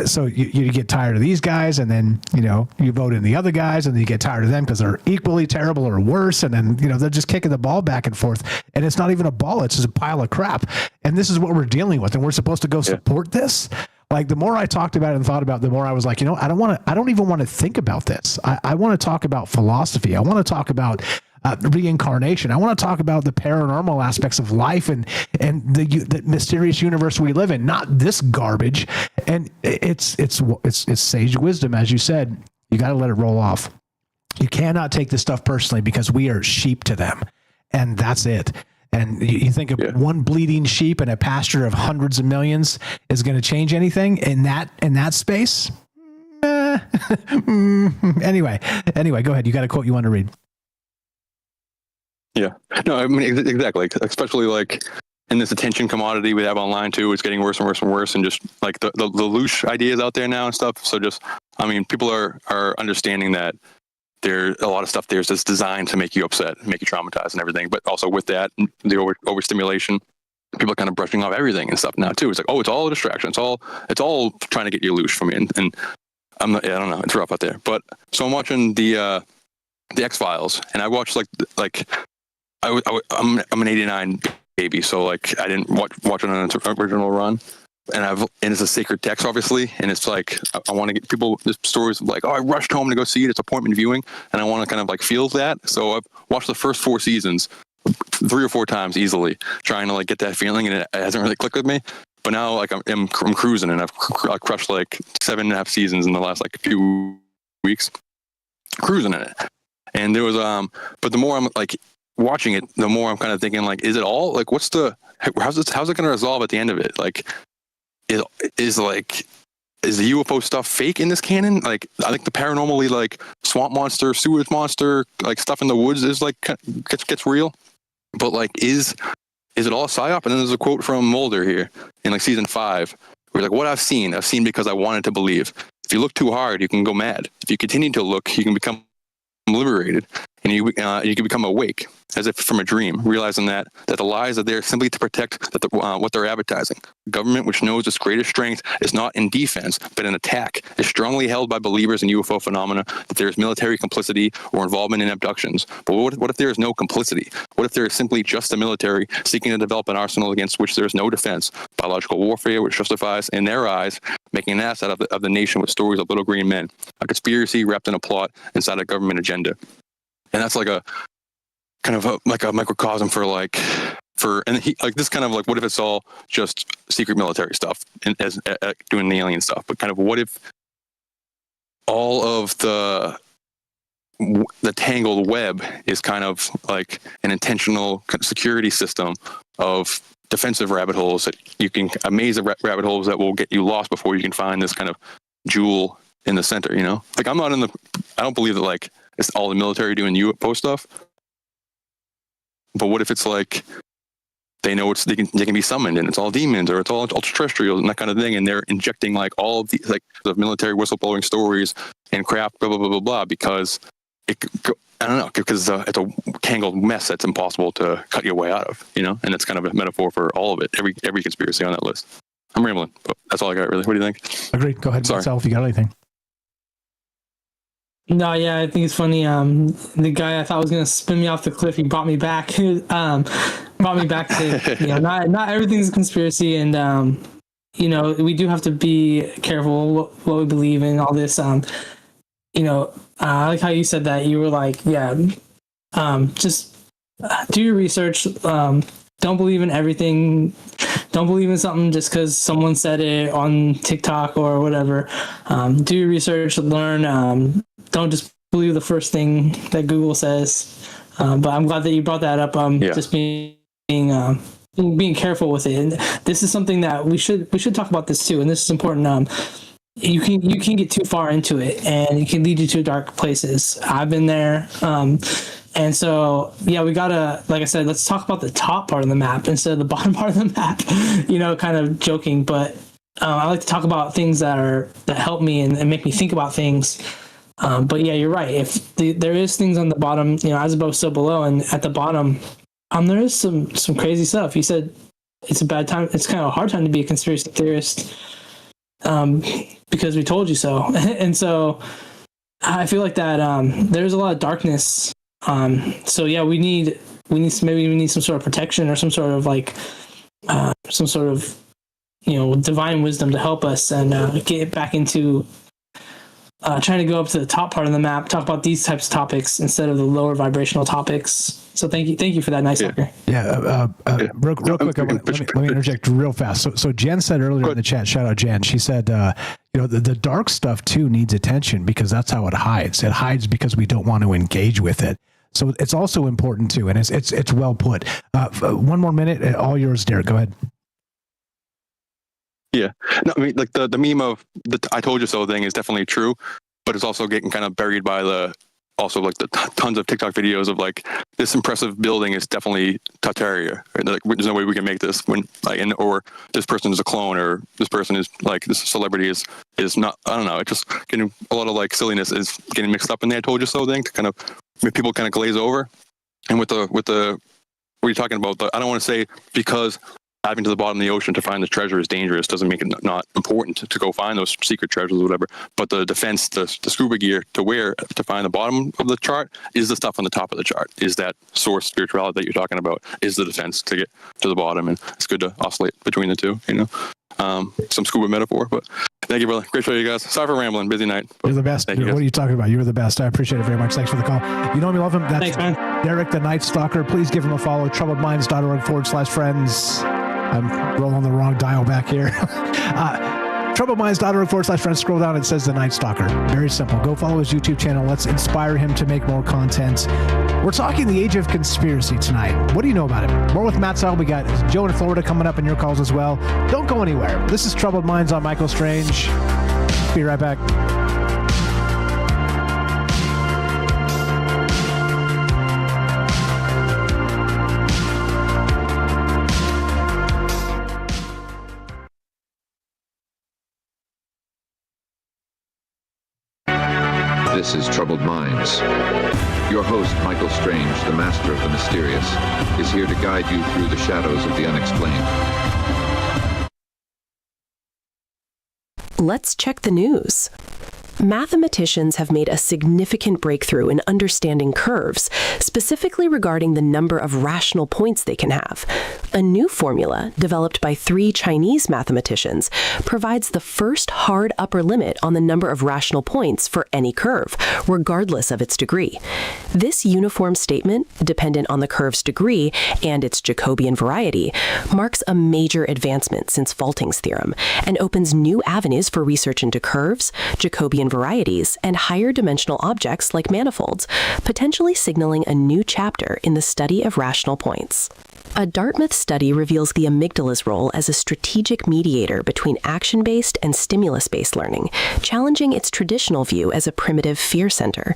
So you get tired of these guys, and then, you vote in the other guys, and then you get tired of them because they're equally terrible or worse. And then, they're just kicking the ball back and forth, and it's not even a ball. It's just a pile of crap. And this is what we're dealing with. And we're supposed to go support this. Like, the more I talked about it and thought about it, the more I was like, I don't even want to think about this. I want to talk about philosophy. I want to talk about reincarnation. I want to talk about the paranormal aspects of life and the mysterious universe we live in, not this garbage. And it's sage wisdom, as you said. You got to let it roll off. You cannot take this stuff personally, because we are sheep to them, and that's it. And you think of one bleeding sheep in a pasture of hundreds of millions is going to change anything in that space? Anyway, go ahead. You got a quote you want to read? Yeah, no, I mean, exactly. Especially like in this attention commodity we have online too, it's getting worse and worse and worse, and just like the loose ideas out there now and stuff. So just, I mean, people are understanding that there's a lot of stuff there's that's designed to make you upset, make you traumatized and everything. But also with that, the overstimulation, people are kind of brushing off everything and stuff now too. It's like, oh, it's all a distraction. It's all trying to get you loose from me. And I don't know. It's rough out there. But so I'm watching the X-Files, and I watched I'm an 89 baby, so like I didn't watch it on its original run, and it's a sacred text, obviously, and it's like I want to get people. There's stories of like, oh, I rushed home to go see it. It's appointment viewing, and I want to kind of like feel that. So I've watched the first 4 seasons 3 or 4 times easily, trying to like get that feeling, and it hasn't really clicked with me. But now like I'm cruising, and I've crushed like 7.5 seasons in the last like few weeks, cruising in it. And there was but the more I'm like watching it, the more I'm kind of thinking like, is it all like, how's it going to resolve at the end of it? Like, is the UFO stuff fake in this canon? Like, I think the paranormally like swamp monster, sewage monster, like stuff in the woods is like gets real, but like is it all a psyop? And then there's a quote from Mulder here in like season 5, where like, what I've seen because I wanted to believe. If you look too hard, you can go mad. If you continue to look, you can become liberated, and you can become awake, as if from a dream, realizing that the lies are there simply to protect what they're advertising. The government, which knows its greatest strength is not in defense but in attack, is strongly held by believers in UFO phenomena that there is military complicity or involvement in abductions. But what if there is no complicity? What if there is simply just the military seeking to develop an arsenal against which there is no defense? Biological warfare, which justifies, in their eyes, making an ass out of the nation with stories of little green men. A conspiracy wrapped in a plot inside a government agenda. And that's like a kind of like a microcosm for this kind of like, what if it's all just secret military stuff and as doing the alien stuff? But kind of what if all of the tangled web is kind of like an intentional security system of defensive rabbit holes that you can amaze the rabbit holes that will get you lost before you can find this kind of jewel in the center, you know? Like I don't believe that like it's all the military doing UFO stuff. But what if it's like they know they can be summoned and it's all demons or it's all ultra-terrestrials and that kind of thing, and they're injecting like all of these like the military whistleblowing stories and crap, blah blah blah blah blah, because I don't know, because it's a tangled mess that's impossible to cut your way out of, you know. And that's kind of a metaphor for all of it, every conspiracy on that list. I'm rambling, but that's all I got really. What do you think? Agreed. Go ahead, Marcel, if you got anything. No, yeah, I think it's funny. The guy I thought was gonna spin me off the cliff, he brought me back. Brought me back to not everything's a conspiracy, and we do have to be careful what we believe in. All this, I like how you said that. You were like, just do your research. Don't believe in everything. Don't believe in something just because someone said it on TikTok or whatever. Do your research, learn. Don't just believe the first thing that Google says. But I'm glad that you brought that up. Just being careful with it. And this is something that we should talk about this too. And this is important. You can get too far into it, and it can lead you to dark places. I've been there. And so, we gotta, like I said, let's talk about the top part of the map instead of the bottom part of the map, kind of joking. But I like to talk about things that help me and make me think about things. But you're right. If there is things on the bottom, as above, so below, and at the bottom, there is some crazy stuff. You said it's a bad time. It's kind of a hard time to be a conspiracy theorist, because we told you so. And so I feel like that there's a lot of darkness. So we need some sort of protection or some sort of like some sort of divine wisdom to help us and get back into trying to go up to the top part of the map, talk about these types of topics instead of the lower vibrational topics. So thank you for that, nice sucker. Real quick, let me interject real fast. So Jen said earlier in the chat, shout out Jen, she said, the dark stuff too needs attention because that's how it hides. It hides because we don't want to engage with it. So it's also important too, and it's well put. 1 more minute, all yours, Derek. Go ahead. Yeah, no, I mean, like the meme of the "I told you so" thing is definitely true, but it's also getting kind of buried by the also like the tons of TikTok videos of like this impressive building is definitely Tartaria. Or like, there's no way we can make this when like, or this person is a clone, or this person is like this celebrity is not. I don't know. It's just getting a lot of like silliness is getting mixed up in the "I told you so" thing to kind of make people kind of glaze over. And with the what you're talking about, I don't want to say because diving to the bottom of the ocean to find the treasure is dangerous doesn't make it not important to go find those secret treasures or whatever. But the defense, the scuba gear to wear to find the bottom of the chart is the stuff on the top of the chart. Is that source spirituality that you're talking about? Is the defense to get to the bottom? And it's good to oscillate between the two. Some scuba metaphor. But thank you, brother. Great show, you guys. Sorry for rambling. Busy night. You're the best. What are you talking about? You're the best. I appreciate it very much. Thanks for the call. You know me, love him. That's Thanks, man. Derek the Night Stalker. Please give him a follow. troubledminds.org/friends. I'm rolling the wrong dial back here. troubledminds.org/friends. Scroll down. It says the Night Stalker. Very simple. Go follow his YouTube channel. Let's inspire him to make more content. We're talking the age of conspiracy tonight. What do you know about it? More with Matt Sell. We got Joe in Florida coming up in your calls as well. Don't go anywhere. This is Troubled Minds on Michael Strange. Be right back. This is Troubled Minds. Your host, Michael Strange, the master of the mysterious, is here to guide you through the shadows of the unexplained. Let's check the news. Mathematicians have made a significant breakthrough in understanding curves, specifically regarding the number of rational points they can have. A new formula, developed by 3 Chinese mathematicians, provides the first hard upper limit on the number of rational points for any curve, regardless of its degree. This uniform statement, dependent on the curve's degree and its Jacobian variety, marks a major advancement since Vaulting's theorem and opens new avenues for research into curves, Jacobian varieties, and higher dimensional objects like manifolds, potentially signaling a new chapter in the study of rational points. A Dartmouth study reveals the amygdala's role as a strategic mediator between action-based and stimulus-based learning, challenging its traditional view as a primitive fear center.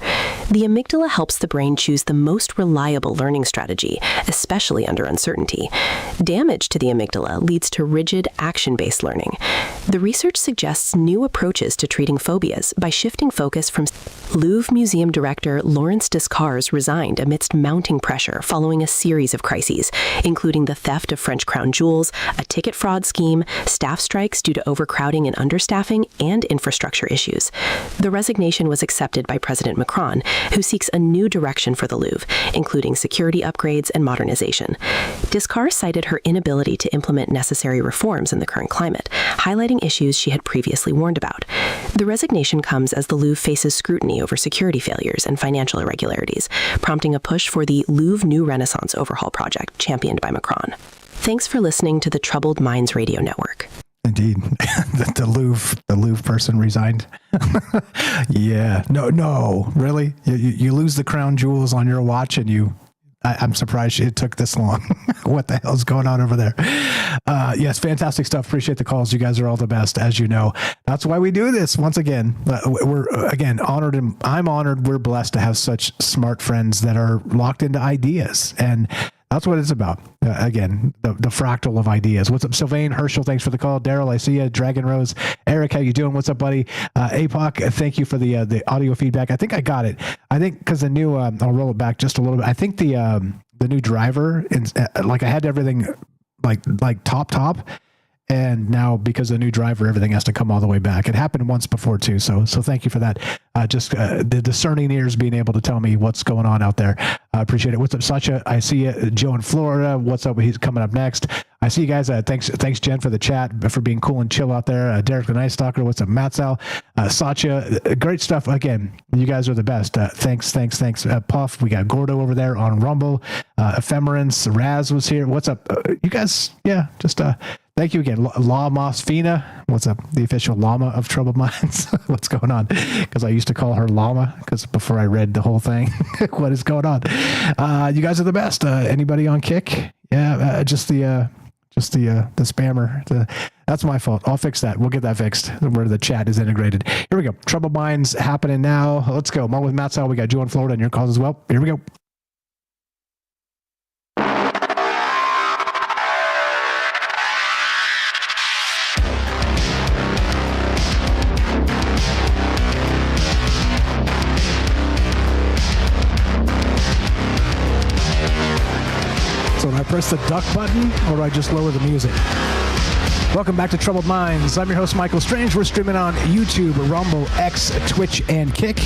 The amygdala helps the brain choose the most reliable learning strategy, especially under uncertainty. Damage to the amygdala leads to rigid, action-based learning. The research suggests new approaches to treating phobias by shifting focus from Louvre Museum director Lawrence Descartes resigned amidst mounting pressure following a series of crises, including the theft of French crown jewels, a ticket fraud scheme, staff strikes due to overcrowding and understaffing, and infrastructure issues. The resignation was accepted by President Macron, who seeks a new direction for the Louvre, including security upgrades and modernization. Descartes cited her inability to implement necessary reforms in the current climate, highlighting issues she had previously warned about. The resignation comes as the Louvre faces scrutiny over security failures and financial irregularities, prompting a push for the Louvre New Renaissance overhaul project championed by Macron. Thanks for listening to the Troubled Minds Radio Network. Indeed. the Louvre person resigned. Yeah. No, really? You lose the crown jewels on your watch and I'm surprised it took this long. What the hell's going on over there? Yes, fantastic stuff. Appreciate the calls. You guys are all the best, as you know. That's why we do this. Once again, we're honored, and I'm honored. We're blessed to have such smart friends that are locked into ideas, and that's what it's about. Again, the fractal of ideas. What's up, Sylvain? Herschel, thanks for the call. Daryl, I see you. Dragon Rose. Eric, how you doing? What's up, buddy? APOC, thank you for the audio feedback. I think I got it. I think because the new, I'll roll it back just a little bit. I think the new driver, I had everything like top. And now, because of the new driver, everything has to come all the way back. It happened once before too, so thank you for that. The discerning ears being able to tell me what's going on out there. I appreciate it. What's up, Satya? I see you. Joe in Florida. What's up? He's coming up next. I see you guys. Thanks, Jen, for the chat, for being cool and chill out there. Derek the Night Stalker. What's up, Matt Sal? Satya, great stuff. Again, you guys are the best. Thanks. Puff. We got Gordo over there on Rumble. Ephemerance. Raz was here. What's up? You guys? Yeah, just thank you again. La Mosfina. What's up? The official llama of Troubled Minds. What's going on? Because I used to call her llama because before I read the whole thing. What is going on? You guys are the best. Anybody on Kick? Yeah, just the spammer. That's my fault. I'll fix that. We'll get that fixed where the chat is integrated. Here we go. Troubled Minds happening now. Let's go. More with Matt Sal. We got Joe in Florida and your calls as well. Here we go. So do I press the duck button or do I just lower the music? Welcome back to Troubled Minds. I'm your host, Michael Strange. We're streaming on YouTube, Rumble, X, Twitch, and Kick.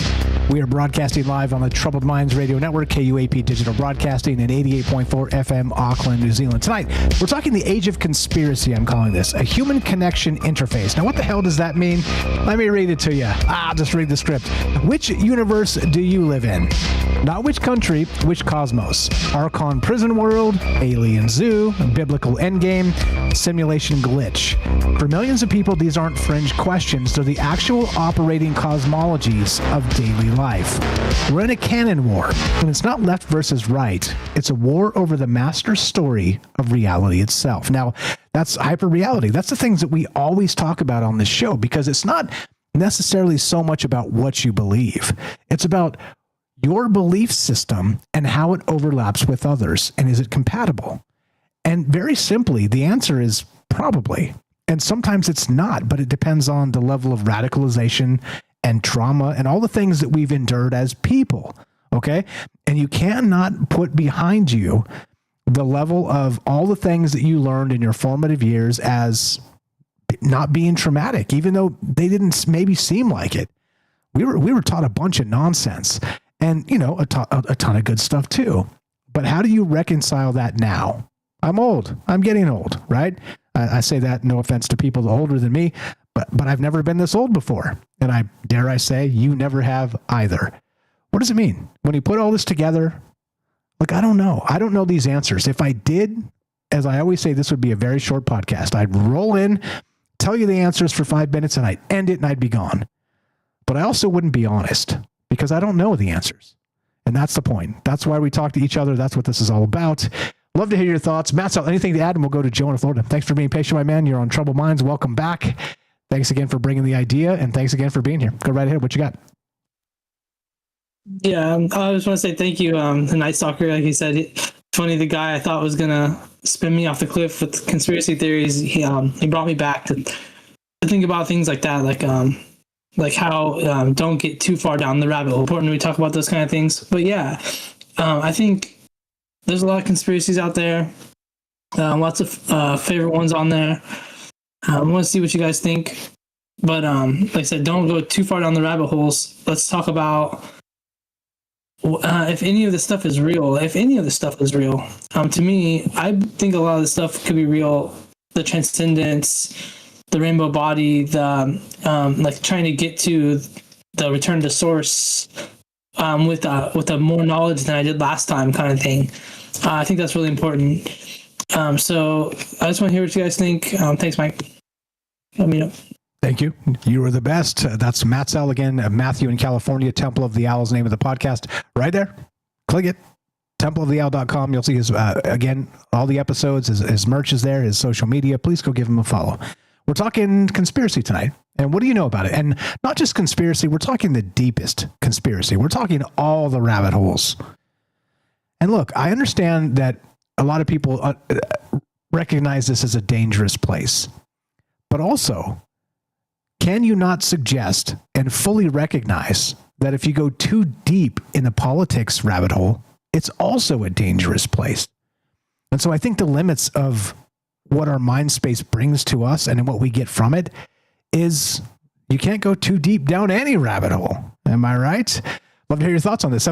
We are broadcasting live on the Troubled Minds Radio Network, KUAP Digital Broadcasting, and 88.4 FM, Auckland, New Zealand. Tonight, we're talking the Age of Conspiracy, I'm calling this, a human connection interface. Now, what the hell does that mean? Let me read it to you. I'll just read the script. Which universe do you live in? Not which country, which cosmos. Archon prison world, alien zoo, biblical endgame, simulation glitch. For millions of people, these aren't fringe questions. They're the actual operating cosmologies of daily life. We're in a canon war, and it's not left versus right. It's a war over the master story of reality itself. Now, that's hyper-reality. That's the things that we always talk about on this show, because it's not necessarily so much about what you believe. It's about your belief system and how it overlaps with others, and is it compatible? And very simply, the answer is probably. And sometimes it's not, but it depends on the level of radicalization and trauma and all the things that we've endured as people, okay? And you cannot put behind you the level of all the things that you learned in your formative years as not being traumatic, even though they didn't maybe seem like it. We were taught a bunch of nonsense and, you know, a ton of good stuff too. But how do you reconcile that now? I'm old. I'm getting old, right? I say that no offense to people older than me, but I've never been this old before. And I dare I say you never have either. What does it mean? When you put all this together, look, I don't know. I don't know these answers. If I did, as I always say, this would be a very short podcast. I'd roll in, tell you the answers for 5 minutes, and I'd end it and I'd be gone. But I also wouldn't be honest because I don't know the answers. And that's the point. That's why we talk to each other. That's what this is all about. Love to hear your thoughts. Matt, anything to add? And we'll go to Joe in Florida. Thanks for being patient, my man. You're on Troubled Minds. Welcome back. Thanks again for bringing the idea, and thanks again for being here. Go right ahead. What you got? Yeah, I just want to say thank you, the Night Stalker. Like he said, funny, the guy I thought was gonna spin me off the cliff with conspiracy theories. He brought me back to think about things like that, like how don't get too far down the rabbit hole. Important we talk about those kind of things. But yeah, I think there's a lot of conspiracies out there. Lots of favorite ones on there. I want to see what you guys think. But like I said, don't go too far down the rabbit holes. Let's talk about if any of this stuff is real. If any of this stuff is real. To me, I think a lot of this stuff could be real. The transcendence, the rainbow body, the like trying to get to the return to source with a more knowledge than I did last time kind of thing. I think that's really important. So I just want to hear what you guys think. Thanks, Mike. Let me know. Thank you. You are the best. That's Matt Sal again. Matthew in California, Temple of the Owl is the name of the podcast. Right there. Click it. TempleoftheOwl.com. You'll see his, again, all the episodes. His merch is there, his social media. Please go give him a follow. We're talking conspiracy tonight. And what do you know about it? And not just conspiracy. We're talking the deepest conspiracy. We're talking all the rabbit holes. And look, I understand that a lot of people recognize this as a dangerous place. But also, can you not suggest and fully recognize that if you go too deep in the politics rabbit hole, it's also a dangerous place? And so I think the limits of what our mind space brings to us and what we get from it is you can't go too deep down any rabbit hole. Am I right? Love to hear your thoughts on this.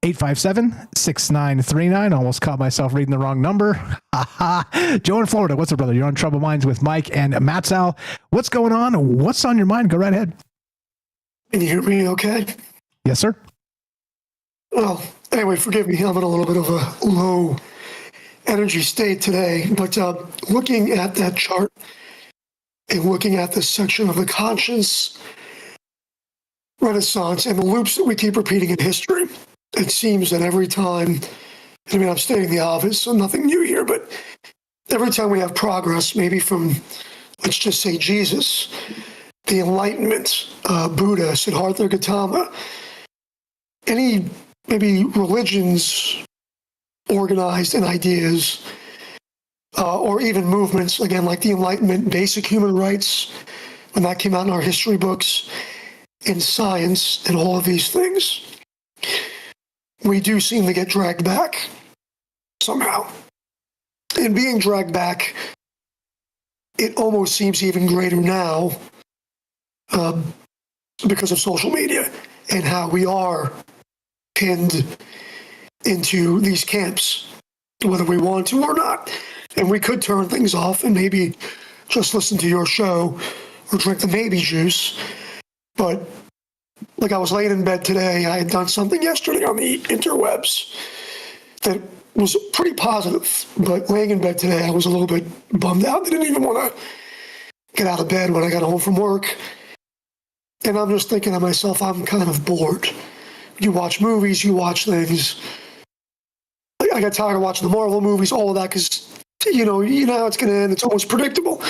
702-857-6939. Almost caught myself reading the wrong number. Joe in Florida. What's up, brother? You're on Troubled Minds with Mike and Matt Sal. What's going on? What's on your mind? Go right ahead. Can you hear me okay? Yes, sir. Well, anyway, forgive me. I'm in a little bit of a low energy state today. But looking at that chart and looking at this section of the conscious renaissance and the loops that we keep repeating in history, it seems that every time, I mean, I'm stating the obvious, so nothing new here, but every time we have progress, maybe from, let's just say Jesus, the Enlightenment, Buddha, Siddhartha Gautama, any maybe religions organized in ideas, or even movements, again, like the Enlightenment, basic human rights, when that came out in our history books, in science, and all of these things, we do seem to get dragged back somehow. And being dragged back, it almost seems even greater now because of social media and how we are pinned into these camps, whether we want to or not. And we could turn things off and maybe just listen to your show or drink the maybe juice. But like I was laying in bed today, I had done something yesterday on the interwebs that was pretty positive. But laying in bed today, I was a little bit bummed out. I didn't even want to get out of bed when I got home from work. And I'm just thinking to myself, I'm kind of bored. You watch movies, you watch things. I got tired of watching the Marvel movies, all of that, because you know how it's going to end. It's almost predictable.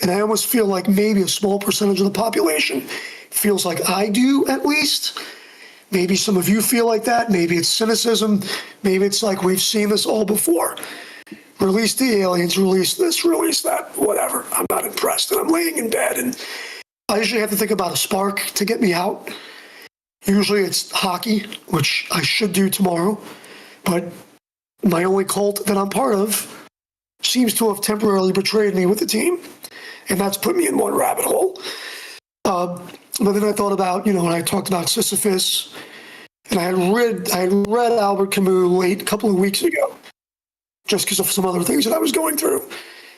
And I almost feel like maybe a small percentage of the population feels like I do, at least. Maybe some of you feel like that. Maybe it's cynicism. Maybe it's like we've seen this all before. Release the aliens, release this, release that, whatever. I'm not impressed. And I'm laying in bed, and I usually have to think about a spark to get me out. Usually it's hockey, which I should do tomorrow. But my only cult that I'm part of seems to have temporarily betrayed me with the team. And that's put me in one rabbit hole. But then I thought about, when I talked about Sisyphus, and I had read Albert Camus a couple of weeks ago, just because of some other things that I was going through.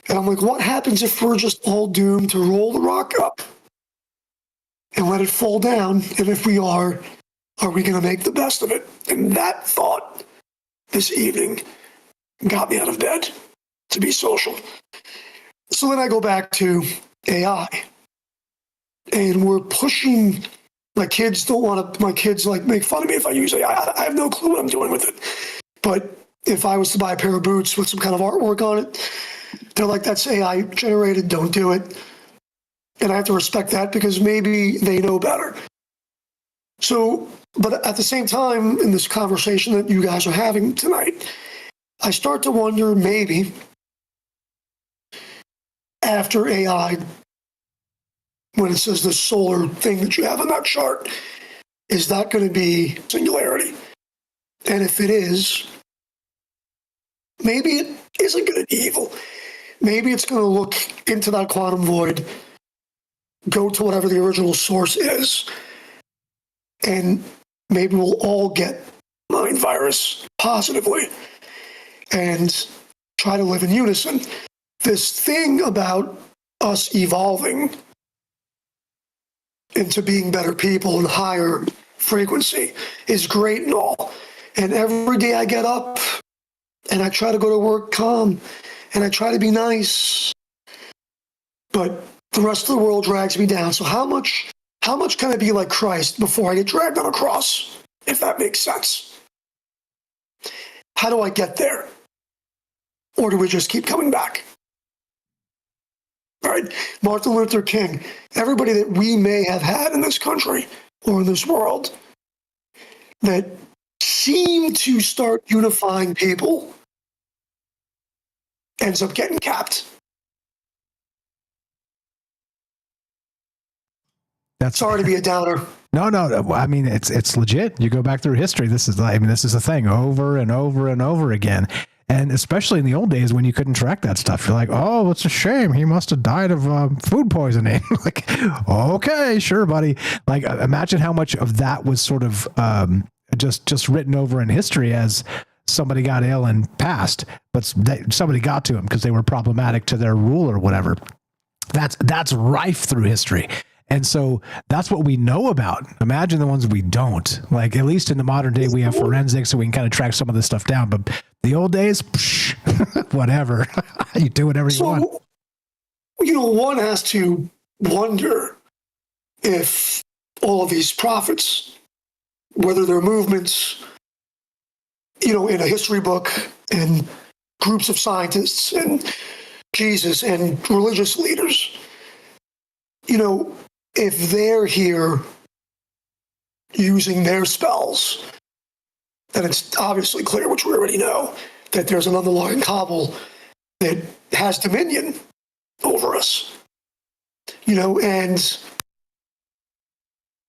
And I'm like, what happens if we're just all doomed to roll the rock up and let it fall down? And if we are we going to make the best of it? And that thought this evening got me out of bed to be social. So then I go back to AI. And we're pushing, my kids make fun of me if I use AI. I have no clue what I'm doing with it. But if I was to buy a pair of boots with some kind of artwork on it, they're like, that's AI generated, don't do it. And I have to respect that because maybe they know better. So, but at the same time, in this conversation that you guys are having tonight, I start to wonder, maybe after AI, when it says the solar thing that you have on that chart, is that going to be singularity? And if it is, maybe it isn't going to be evil. Maybe it's going to look into that quantum void, go to whatever the original source is, and maybe we'll all get mind virus positively and try to live in unison. This thing about us evolving into being better people and higher frequency is great and all. And every day I get up and I try to go to work calm and I try to be nice, but the rest of the world drags me down. So how much can I be like Christ before I get dragged on a cross, if that makes sense? How do I get there? Or do we just keep coming back? All right, Martin Luther King, everybody that we may have had in this country or in this world that seem to start unifying people ends up getting capped. Sorry to be a downer. No. I mean, it's legit. You go back through history. This is a thing over and over and over again. And especially in the old days when you couldn't track that stuff, you're like, oh, it's a shame. He must have died of food poisoning. Like, okay, sure, buddy. Like, imagine how much of that was sort of just written over in history as somebody got ill and passed, but somebody got to him because they were problematic to their rule or whatever. That's rife through history. And so that's what we know about. Imagine the ones we don't. Like, at least in the modern day, we have forensics, so we can kind of track some of this stuff down. But the old days, whatever. You do whatever you want. One has to wonder if all of these prophets, whether they're movements, in a history book and groups of scientists and Jesus and religious leaders, you know, if they're here using their spells, then it's obviously clear, which we already know, that there's an underlying cabal that has dominion over us. You know, and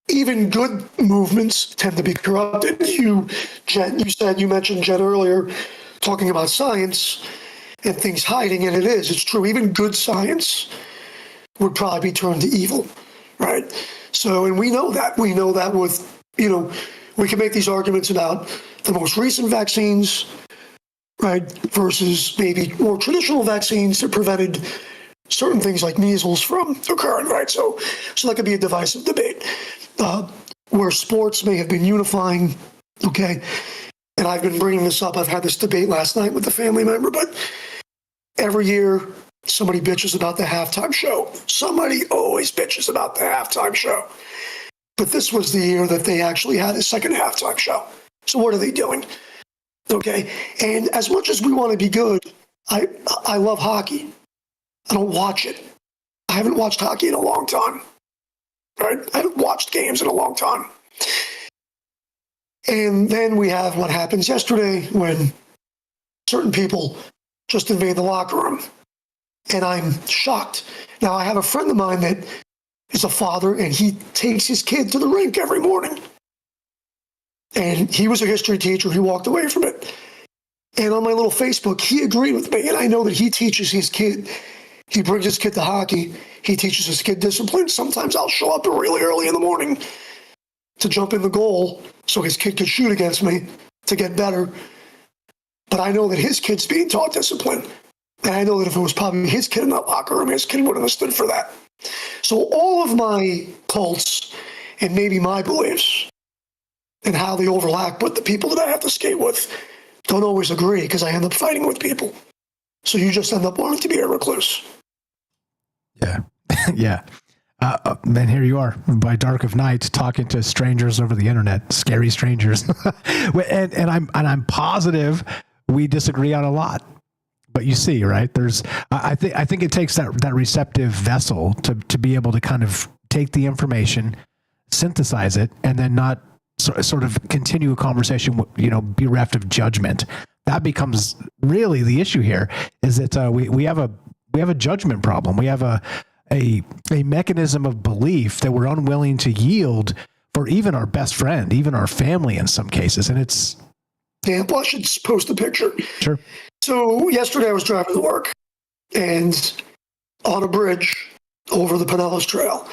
even good movements tend to be corrupted. You mentioned Jen earlier, talking about science and things hiding, and it's true. Even good science would probably be turned to evil, right? So, and we know that with, you know, we can make these arguments about the most recent vaccines, right, versus maybe more traditional vaccines that prevented certain things like measles from occurring, right? So that could be a divisive debate. Where sports may have been unifying, okay? And I've been bringing this up. I've had this debate last night with a family member, but every year somebody bitches about the halftime show. Somebody always bitches about the halftime show. But this was the year that they actually had a second halftime show. So what are they doing? Okay, and as much as we want to be good, I love hockey. I don't watch it. I haven't watched hockey in a long time. Right? I haven't watched games in a long time. And then we have what happens yesterday when certain people just invade the locker room. And I'm shocked. Now, I have a friend of mine that is a father, and he takes his kid to the rink every morning. And he was a history teacher. He walked away from it. And on my little Facebook, he agreed with me. And I know that he teaches his kid. He brings his kid to hockey. He teaches his kid discipline. Sometimes I'll show up really early in the morning to jump in the goal so his kid could shoot against me to get better. But I know that his kid's being taught discipline. And I know that if it was probably his kid in that locker room, his kid wouldn't have stood for that. So all of my cults and maybe my beliefs and how they overlap with the people that I have to skate with don't always agree because I end up fighting with people. So you just end up wanting to be a recluse. Yeah. Yeah. And here you are by dark of night talking to strangers over the internet, scary strangers. and I'm positive we disagree on a lot. But you see, right? I think it takes that receptive vessel to be able to kind of take the information, synthesize it, and then not sort of continue a conversation, you know, bereft of judgment. That becomes really the issue here. Is that we have a judgment problem. We have a mechanism of belief that we're unwilling to yield for even our best friend, even our family in some cases, and it's. Yeah, well, I should post a picture. Sure. So yesterday I was driving to work, and on a bridge over the Pinellas Trail,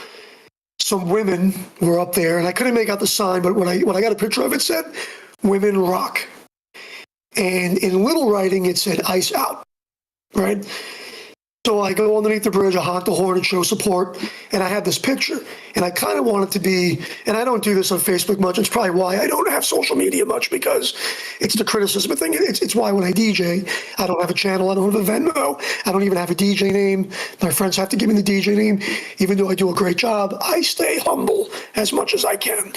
some women were up there, and I couldn't make out the sign, but when I got a picture of it, said, "Women Rock." And in little writing, it said, "Ice out," right? So I go underneath the bridge, I honk the horn and show support, and I had this picture. And I kind of want it to be, and I don't do this on Facebook much, it's probably why I don't have social media much, because it's the criticism thing. It's why when I DJ, I don't have a channel, I don't have a Venmo, I don't even have a DJ name. My friends have to give me the DJ name. Even though I do a great job, I stay humble as much as I can.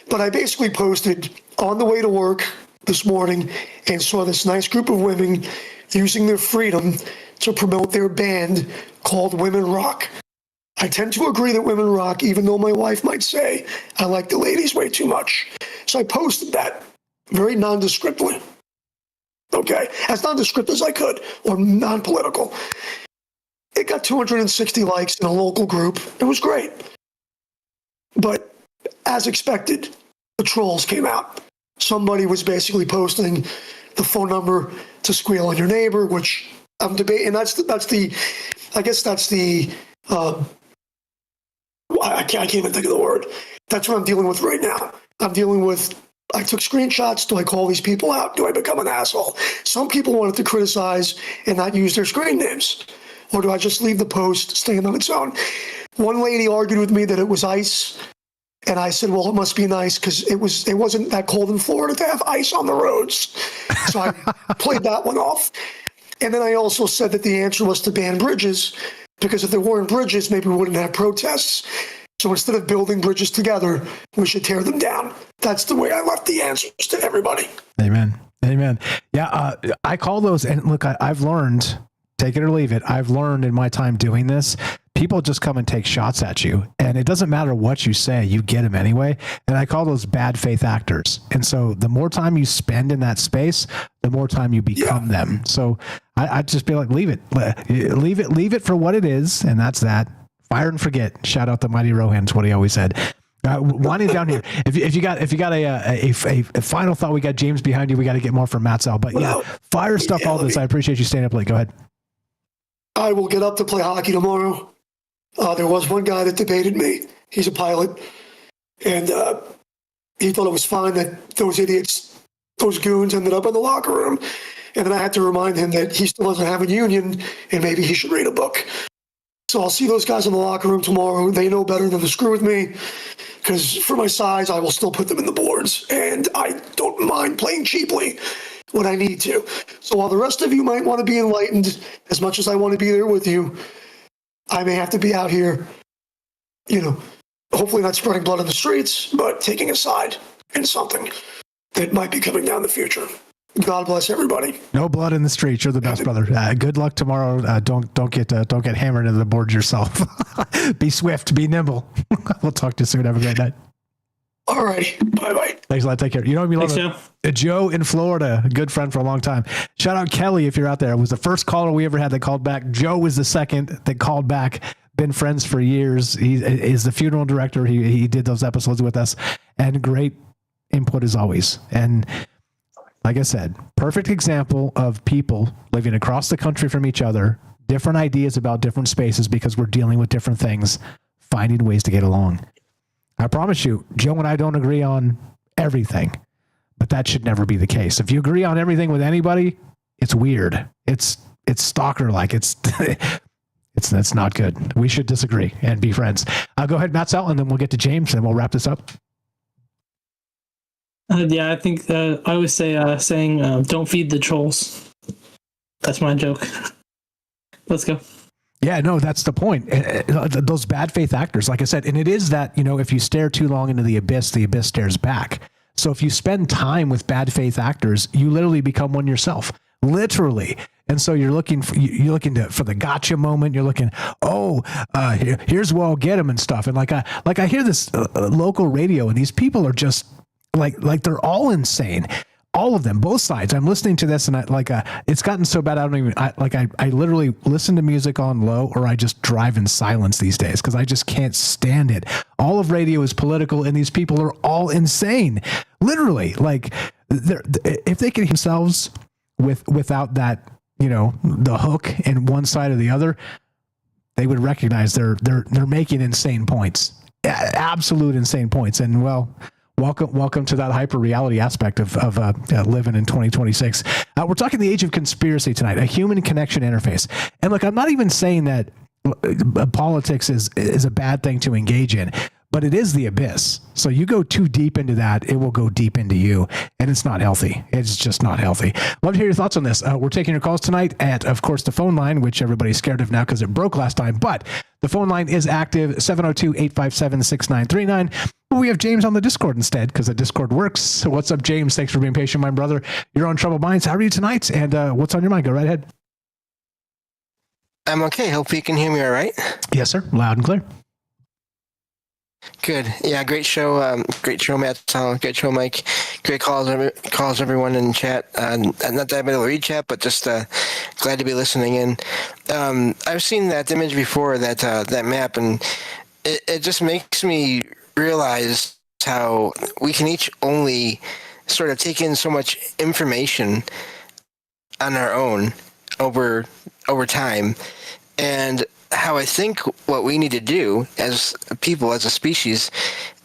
But I basically posted on the way to work this morning and saw this nice group of women using their freedom to promote their band called Women Rock. I tend to agree that women rock, even though my wife might say I like the ladies way too much. So I posted that very nondescriptly. Okay, as nondescript as I could, or non-political. It got 260 likes in a local group. It was great. But as expected, the trolls came out. Somebody was basically posting the phone number to squeal on your neighbor, which I'm debating. And I can't even think of the word. That's what I'm dealing with right now. I'm dealing with, I took screenshots. Do I call these people out? Do I become an asshole? Some people wanted to criticize and not use their screen names. Or do I just leave the post stand on its own? One lady argued with me that it was ice. And I said, well, it must be nice because it wasn't that cold in Florida to have ice on the roads. So I played that one off. And then I also said that the answer was to ban bridges, because if there weren't bridges, maybe we wouldn't have protests. So instead of building bridges together, we should tear them down. That's the way I left the answers to everybody. Amen. Amen. Yeah, I call those, and look, I've learned take it or leave it. I've learned in my time doing this, people just come and take shots at you, and it doesn't matter what you say, you get them anyway. And I call those bad faith actors. And so the more time you spend in that space, the more time you become them. So I'd just be like, leave it for what it is. And that's that. Fire and forget. Shout out the mighty Rohan's what he always said. Winding down here. If you got a final thought, we got James behind you. We got to get more from Matzell, but fire stuff. All this. I appreciate you staying up late. Go ahead. I will get up to play hockey tomorrow. There was one guy that debated me. He's a pilot, and he thought it was fine that those idiots, those goons, ended up in the locker room. And then I had to remind him that he still doesn't have a union, and maybe he should read a book. So I'll see those guys in the locker room tomorrow. They know better than to screw with me, because for my size, I will still put them in the boards, and I don't mind playing cheaply when I need to. So while the rest of you might want to be enlightened as much as I want to be there with you, I may have to be out here, hopefully not spreading blood in the streets, but taking a side in something that might be coming down the future. God bless everybody. No blood in the streets. You're the best, brother. Good luck tomorrow. Don't get hammered into the boards yourself. Be swift. Be nimble. We'll talk to you soon. Have a great night. All right. Bye-bye. Thanks a lot. Take care. You know what I mean? Thanks, Joe in Florida, a good friend for a long time. Shout out Kelly if you're out there. It was the first caller we ever had that called back. Joe was the second that called back. Been friends for years. He is the funeral director. He did those episodes with us, and great input as always. And like I said, perfect example of people living across the country from each other, different ideas about different spaces because we're dealing with different things, finding ways to get along. I promise you, Joe and I don't agree on everything, but that should never be the case. If you agree on everything with anybody, it's weird. It's stalker-like. It's not good. We should disagree and be friends. Go ahead, Matzell, and then we'll get to James, and we'll wrap this up. I think I always say saying don't feed the trolls. That's my joke. Let's go. Yeah, no, that's the point. Those bad faith actors, like I said, and it is that, if you stare too long into the abyss stares back. So if you spend time with bad faith actors, you literally become one yourself, literally. And so you're looking for the gotcha moment. You're looking, here's where I'll get them and stuff. And like I hear this local radio, and these people are just like they're all insane. All of them, both sides. I'm listening to this, and it's gotten so bad. I literally listen to music on low, or I just drive in silence these days because I just can't stand it. All of radio is political, and these people are all insane. Literally, if they can themselves without that, the hook in one side or the other, they would recognize they're making insane points, absolute insane points, and Welcome to that hyper reality aspect of living in 2026. We're talking the age of conspiracy tonight, a human connection interface. And look, I'm not even saying that politics is a bad thing to engage in, but it is the abyss. So you go too deep into that, it will go deep into you, and it's not healthy. It's just not healthy. Love to hear your thoughts on this. We're taking your calls tonight at, of course, the phone line, which everybody's scared of now because it broke last time, but the phone line is active, 702-857-6939. We have James on the Discord instead because the Discord works. So what's up, James? Thanks for being patient, my brother. You're on Troubled Minds. How are you tonight? And what's on your mind? Go right ahead. I'm okay. Hope you can hear me all right. Yes, sir. Loud and clear. Good. Yeah, great show. Great show, Matt. Great show, Mike. Great calls, everyone in chat. Not that I've been able to read chat, but just glad to be listening in. I've seen that image before, that map, and it just makes me realize how we can each only sort of take in so much information on our own over time, and how I think what we need to do as people, as a species,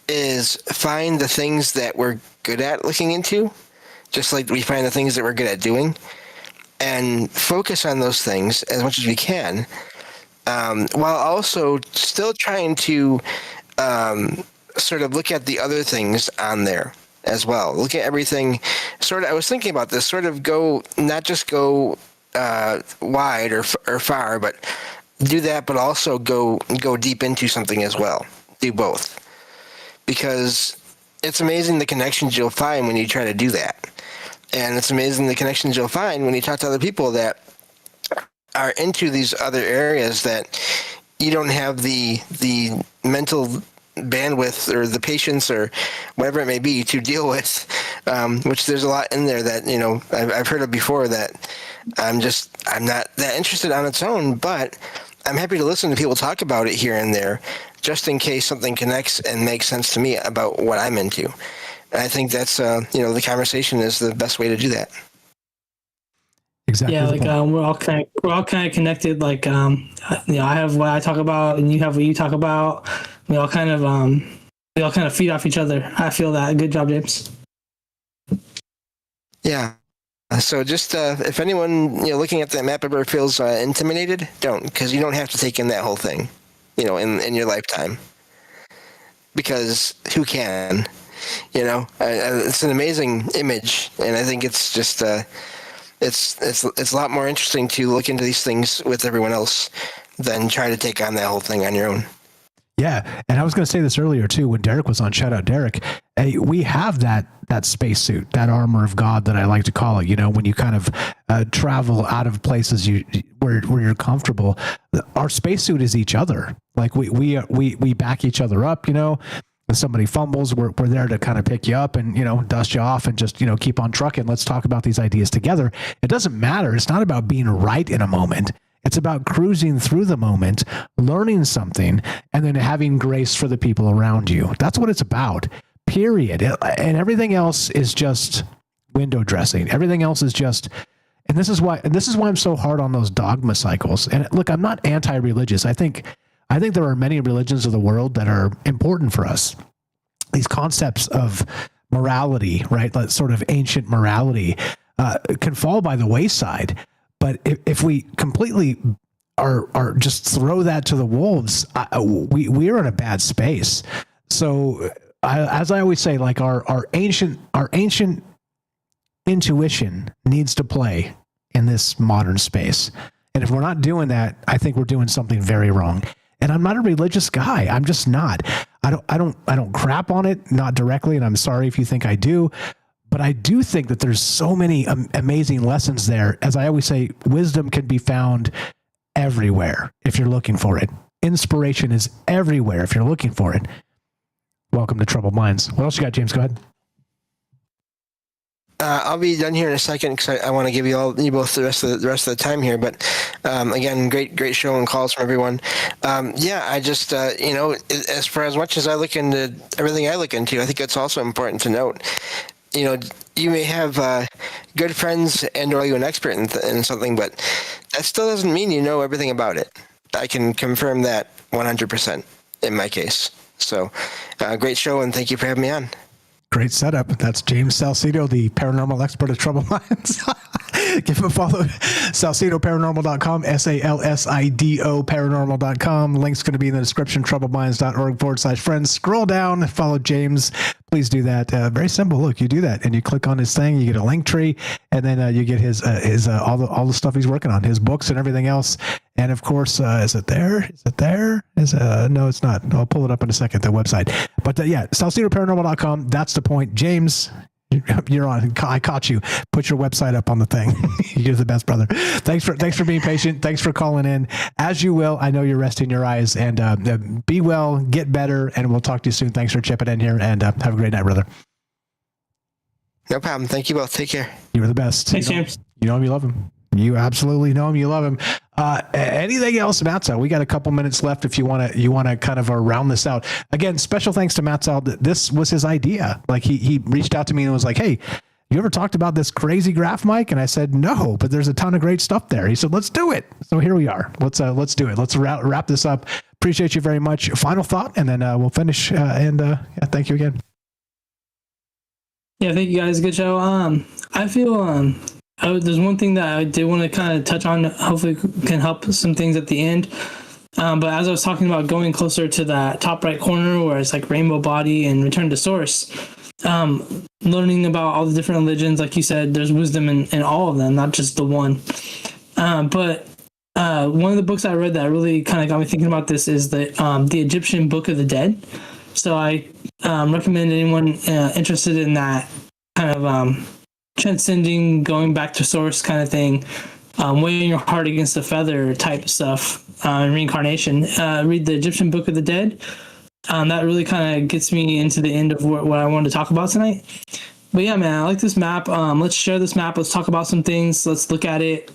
is find the things that we're good at looking into, just like we find the things that we're good at doing, and focus on those things as much as we can, while also still trying to sort of look at the other things on there as well. Look at everything. I was thinking about this. Not just go wide or far, but do that, but also go deep into something as well. Do both, because it's amazing the connections you'll find when you try to do that, and it's amazing the connections you'll find when you talk to other people that are into these other areas that you don't have the mental bandwidth or the patience or whatever it may be to deal with, which there's a lot in there that, you know, I've heard of before that I'm not that interested on its own, but I'm happy to listen to people talk about it here and there, just in case something connects and makes sense to me about what I'm into. And I think that's, you know, the conversation is the best way to do that. Exactly. Yeah, like we're all kind of connected. Like you know, I have what I talk about, and you have what you talk about. We all kind of feed off each other. I feel that. Good job, James. Yeah. So just if anyone, you know, looking at that map ever feels intimidated, don't, because you don't have to take in that whole thing, you know, in your lifetime. Because who can? You know, it's an amazing image, and I think it's just it's a lot more interesting to look into these things with everyone else than try to take on that whole thing on your own. Yeah, and I was going to say this earlier too when Derek was on. Shout out Derek. We have that spacesuit, that armor of God that I like to call it. You know, when you kind of travel out of places where you're comfortable, our spacesuit is each other. Like we back each other up. You know, if somebody fumbles, we're there to kind of pick you up and, you know, dust you off and just, you know, keep on trucking. Let's talk about these ideas together. It doesn't matter. It's not about being right in a moment. It's about cruising through the moment, learning something, and then having grace for the people around you. That's what it's about, period. And everything else is just window dressing. Everything else is just, and this is why I'm so hard on those dogma cycles. And look, I'm not anti-religious. I think there are many religions of the world that are important for us. These concepts of morality, right? That sort of ancient morality can fall by the wayside. But if we completely are just throw that to the wolves, we are in a bad space. So as I always say, like our ancient intuition needs to play in this modern space. And if we're not doing that, I think we're doing something very wrong. And I'm not a religious guy. I'm just not. I don't crap on it, not directly. And I'm sorry if you think I do. But I do think that there's so many amazing lessons there. As I always say, wisdom can be found everywhere if you're looking for it. Inspiration is everywhere if you're looking for it. Welcome to Troubled Minds. What else you got, James? Go ahead. I'll be done here in a second because I want to give you both the rest of the time here. But again, great show and calls from everyone. I just you know, as much as I look into everything I look into, I think it's also important to note. You know, you may have good friends and or you're an expert in something, but that still doesn't mean you know everything about it. I can confirm that 100% in my case. So, great show, and thank you for having me on. Great setup. That's James Salcido, the paranormal expert of Troubled Minds. Give him a follow. SalcidoParanormal.com, SALSIDO paranormal.com. Link's going to be in the description, troubledminds.org/friends. Scroll down, follow James. Please do that. Very simple. Look, you do that and you click on his thing, you get a link tree, and then you get his all the stuff he's working on, his books and everything else. And of course, is it there? No, it's not. I'll pull it up in a second, the website. But SalcidoParanormal.com. That's the point. James, you're on. I caught you. Put your website up on the thing. You're the best, brother. Thanks for being patient. Thanks for calling in. As you will, I know you're resting your eyes, and be well, get better, and we'll talk to you soon. Thanks for chipping in here, and have a great night, brother. No problem. Thank you both. Take care. You were the best. Thanks, James. You know him, you love him. You absolutely know him. You love him. Anything else, Matzau? We got a couple minutes left if you want to kind of round this out. Again, special thanks to Matzau. This was his idea. Like he reached out to me and was like, "Hey, you ever talked about this crazy graph, Mike?" And I said, "No, but there's a ton of great stuff there." He said, "Let's do it." So here we are. Let's do it. Let's wrap this up. Appreciate you very much. Final thought, and then we'll finish. Thank you again. Yeah, thank you guys. Good show. I feel there's one thing that I did want to kind of touch on. Hopefully, can help some things at the end. But as I was talking about going closer to that top right corner where it's like rainbow body and return to source, learning about all the different religions, like you said, there's wisdom in all of them, not just the one. But one of the books I read that really kind of got me thinking about this is the Egyptian Book of the Dead. So I recommend anyone interested in that kind of transcending, going back to source kind of thing, weighing your heart against a feather type stuff, reincarnation. Read the Egyptian Book of the Dead. That really kind of gets me into the end of what I wanted to talk about tonight. But yeah, man, I like this map. Let's share this map. Let's talk about some things. Let's look at it,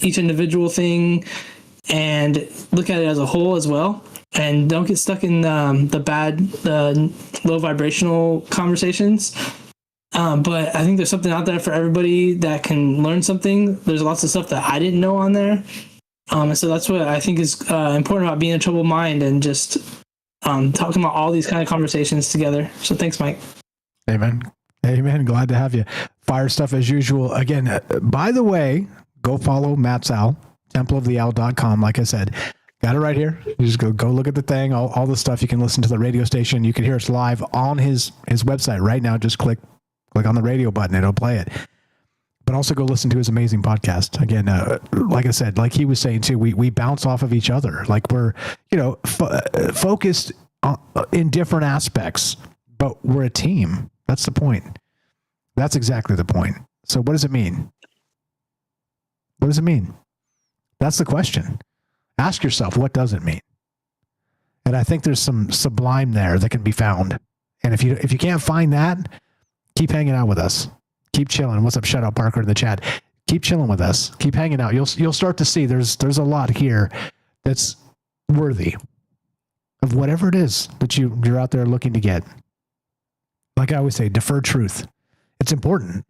each individual thing, and look at it as a whole as well. And don't get stuck in the low vibrational conversations. But I think there's something out there for everybody that can learn something. There's lots of stuff that I didn't know on there. And so that's what I think is important about being a troubled mind and just talking about all these kind of conversations together. So thanks, Mike. Amen. Glad to have you. Fire stuff as usual. Again, by the way, go follow Matt's Owl, templeoftheowl.com. Like I said, got it right here. You just go look at the thing, all the stuff. You can listen to the radio station. You can hear us live on his website right now. Just click on the radio button. It'll play it. But also go listen to his amazing podcast. Again, like I said, like he was saying too, we bounce off of each other. Like we're, focused in different aspects, but we're a team. That's the point. That's exactly the point. So what does it mean? What does it mean? That's the question. Ask yourself, what does it mean? And I think there's some sublime there that can be found. And if you can't find that, keep hanging out with us. Keep chilling. What's up, Shout Out Parker in the chat? Keep chilling with us. Keep hanging out. You'll start to see there's a lot here that's worthy of whatever it is that you're out there looking to get. Like I always say, defer truth. It's important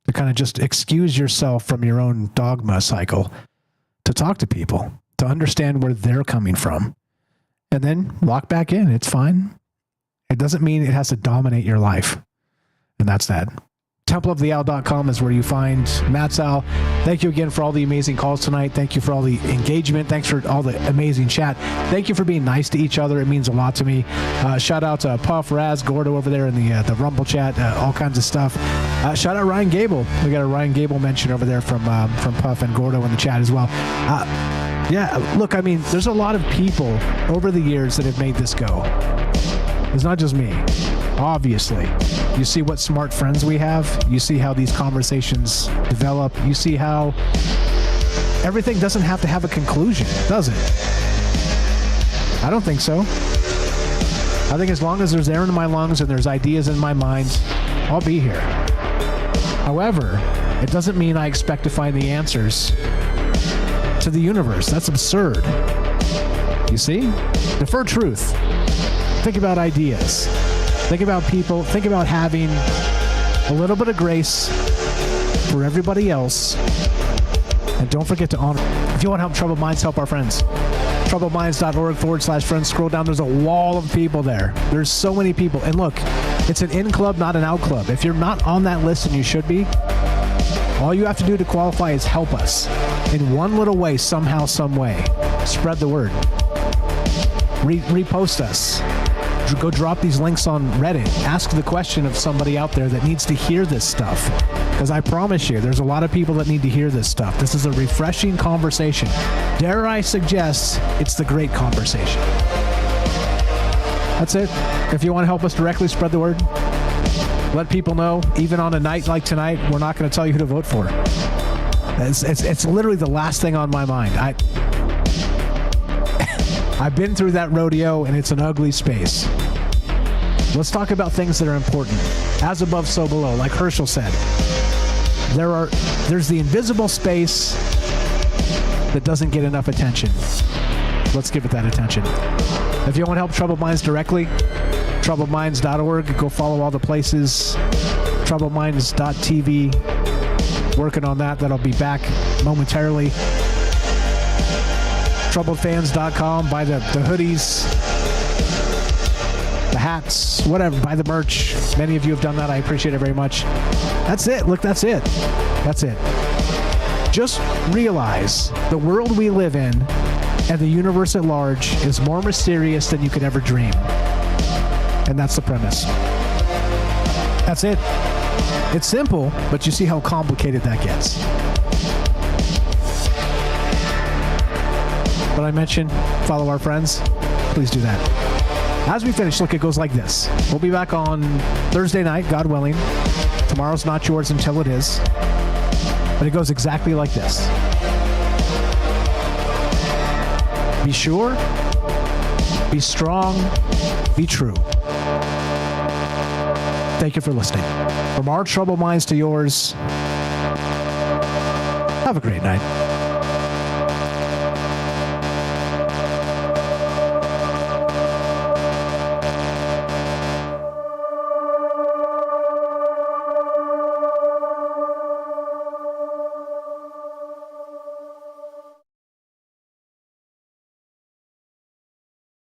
to kind of just excuse yourself from your own dogma cycle, to talk to people, to understand where they're coming from, and then walk back in. It's fine. It doesn't mean it has to dominate your life. And that's that. templeoftheowl.com is where you find Matt's Owl. Thank you again for all the amazing calls tonight. Thank you for all the engagement. Thanks for all the amazing chat. Thank you for being nice to each other. It means a lot to me. Shout out to Puff, Raz, Gordo over there in the Rumble chat, all kinds of stuff. Shout out Ryan Gable. We got a Ryan Gable mention over there from Puff and Gordo in the chat as well. Yeah, look, I mean, there's a lot of people over the years that have made this go. It's not just me. Obviously, you see what smart friends we have. You see how these conversations develop. You see how everything doesn't have to have a conclusion, does it? I don't think so. I think as long as there's air in my lungs and there's ideas in my mind, I'll be here. However, it doesn't mean I expect to find the answers to the universe. That's absurd. You see? Defer truth. Think about ideas. Think about people. Think about having a little bit of grace for everybody else. And don't forget to honor. If you want to help Troubled Minds, help our friends. troubledminds.org/friends. Scroll down. There's a wall of people there. There's so many people. And look, it's an in club, not an out club. If you're not on that list, and you should be, all you have to do to qualify is help us in one little way, somehow, some way. Spread the word. Repost us. Go drop these links on Reddit. Ask the question of somebody out there that needs to hear this stuff. Because I promise you, there's a lot of people that need to hear this stuff. This is a refreshing conversation. Dare I suggest it's the great conversation. That's it. If you want to help us directly, spread the word. Let people know, even on a night like tonight, we're not going to tell you who to vote for. It's literally the last thing on my mind. I've been through that rodeo, and it's an ugly space. Let's talk about things that are important. As above, so below. Like Herschel said, there's the invisible space that doesn't get enough attention. Let's give it that attention. If you want to help Troubled Minds directly, troubledminds.org. Go follow all the places. troubledminds.tv. Working on that. That'll be back momentarily. troubledfans.com. Buy the hoodies, the hats, whatever. Buy the merch. Many of you have done that. I appreciate it very much. That's it. Look, that's it. That's it. Just realize the world we live in and the universe at large is more mysterious than you could ever dream. And that's the premise. That's it. It's simple, but you see how complicated that gets. But I mentioned, follow our friends. Please do that. As we finish, look, it goes like this. We'll be back on Thursday night, God willing. Tomorrow's not yours until it is. But it goes exactly like this. Be sure, be strong, be true. Thank you for listening. From our troubled minds to yours, have a great night.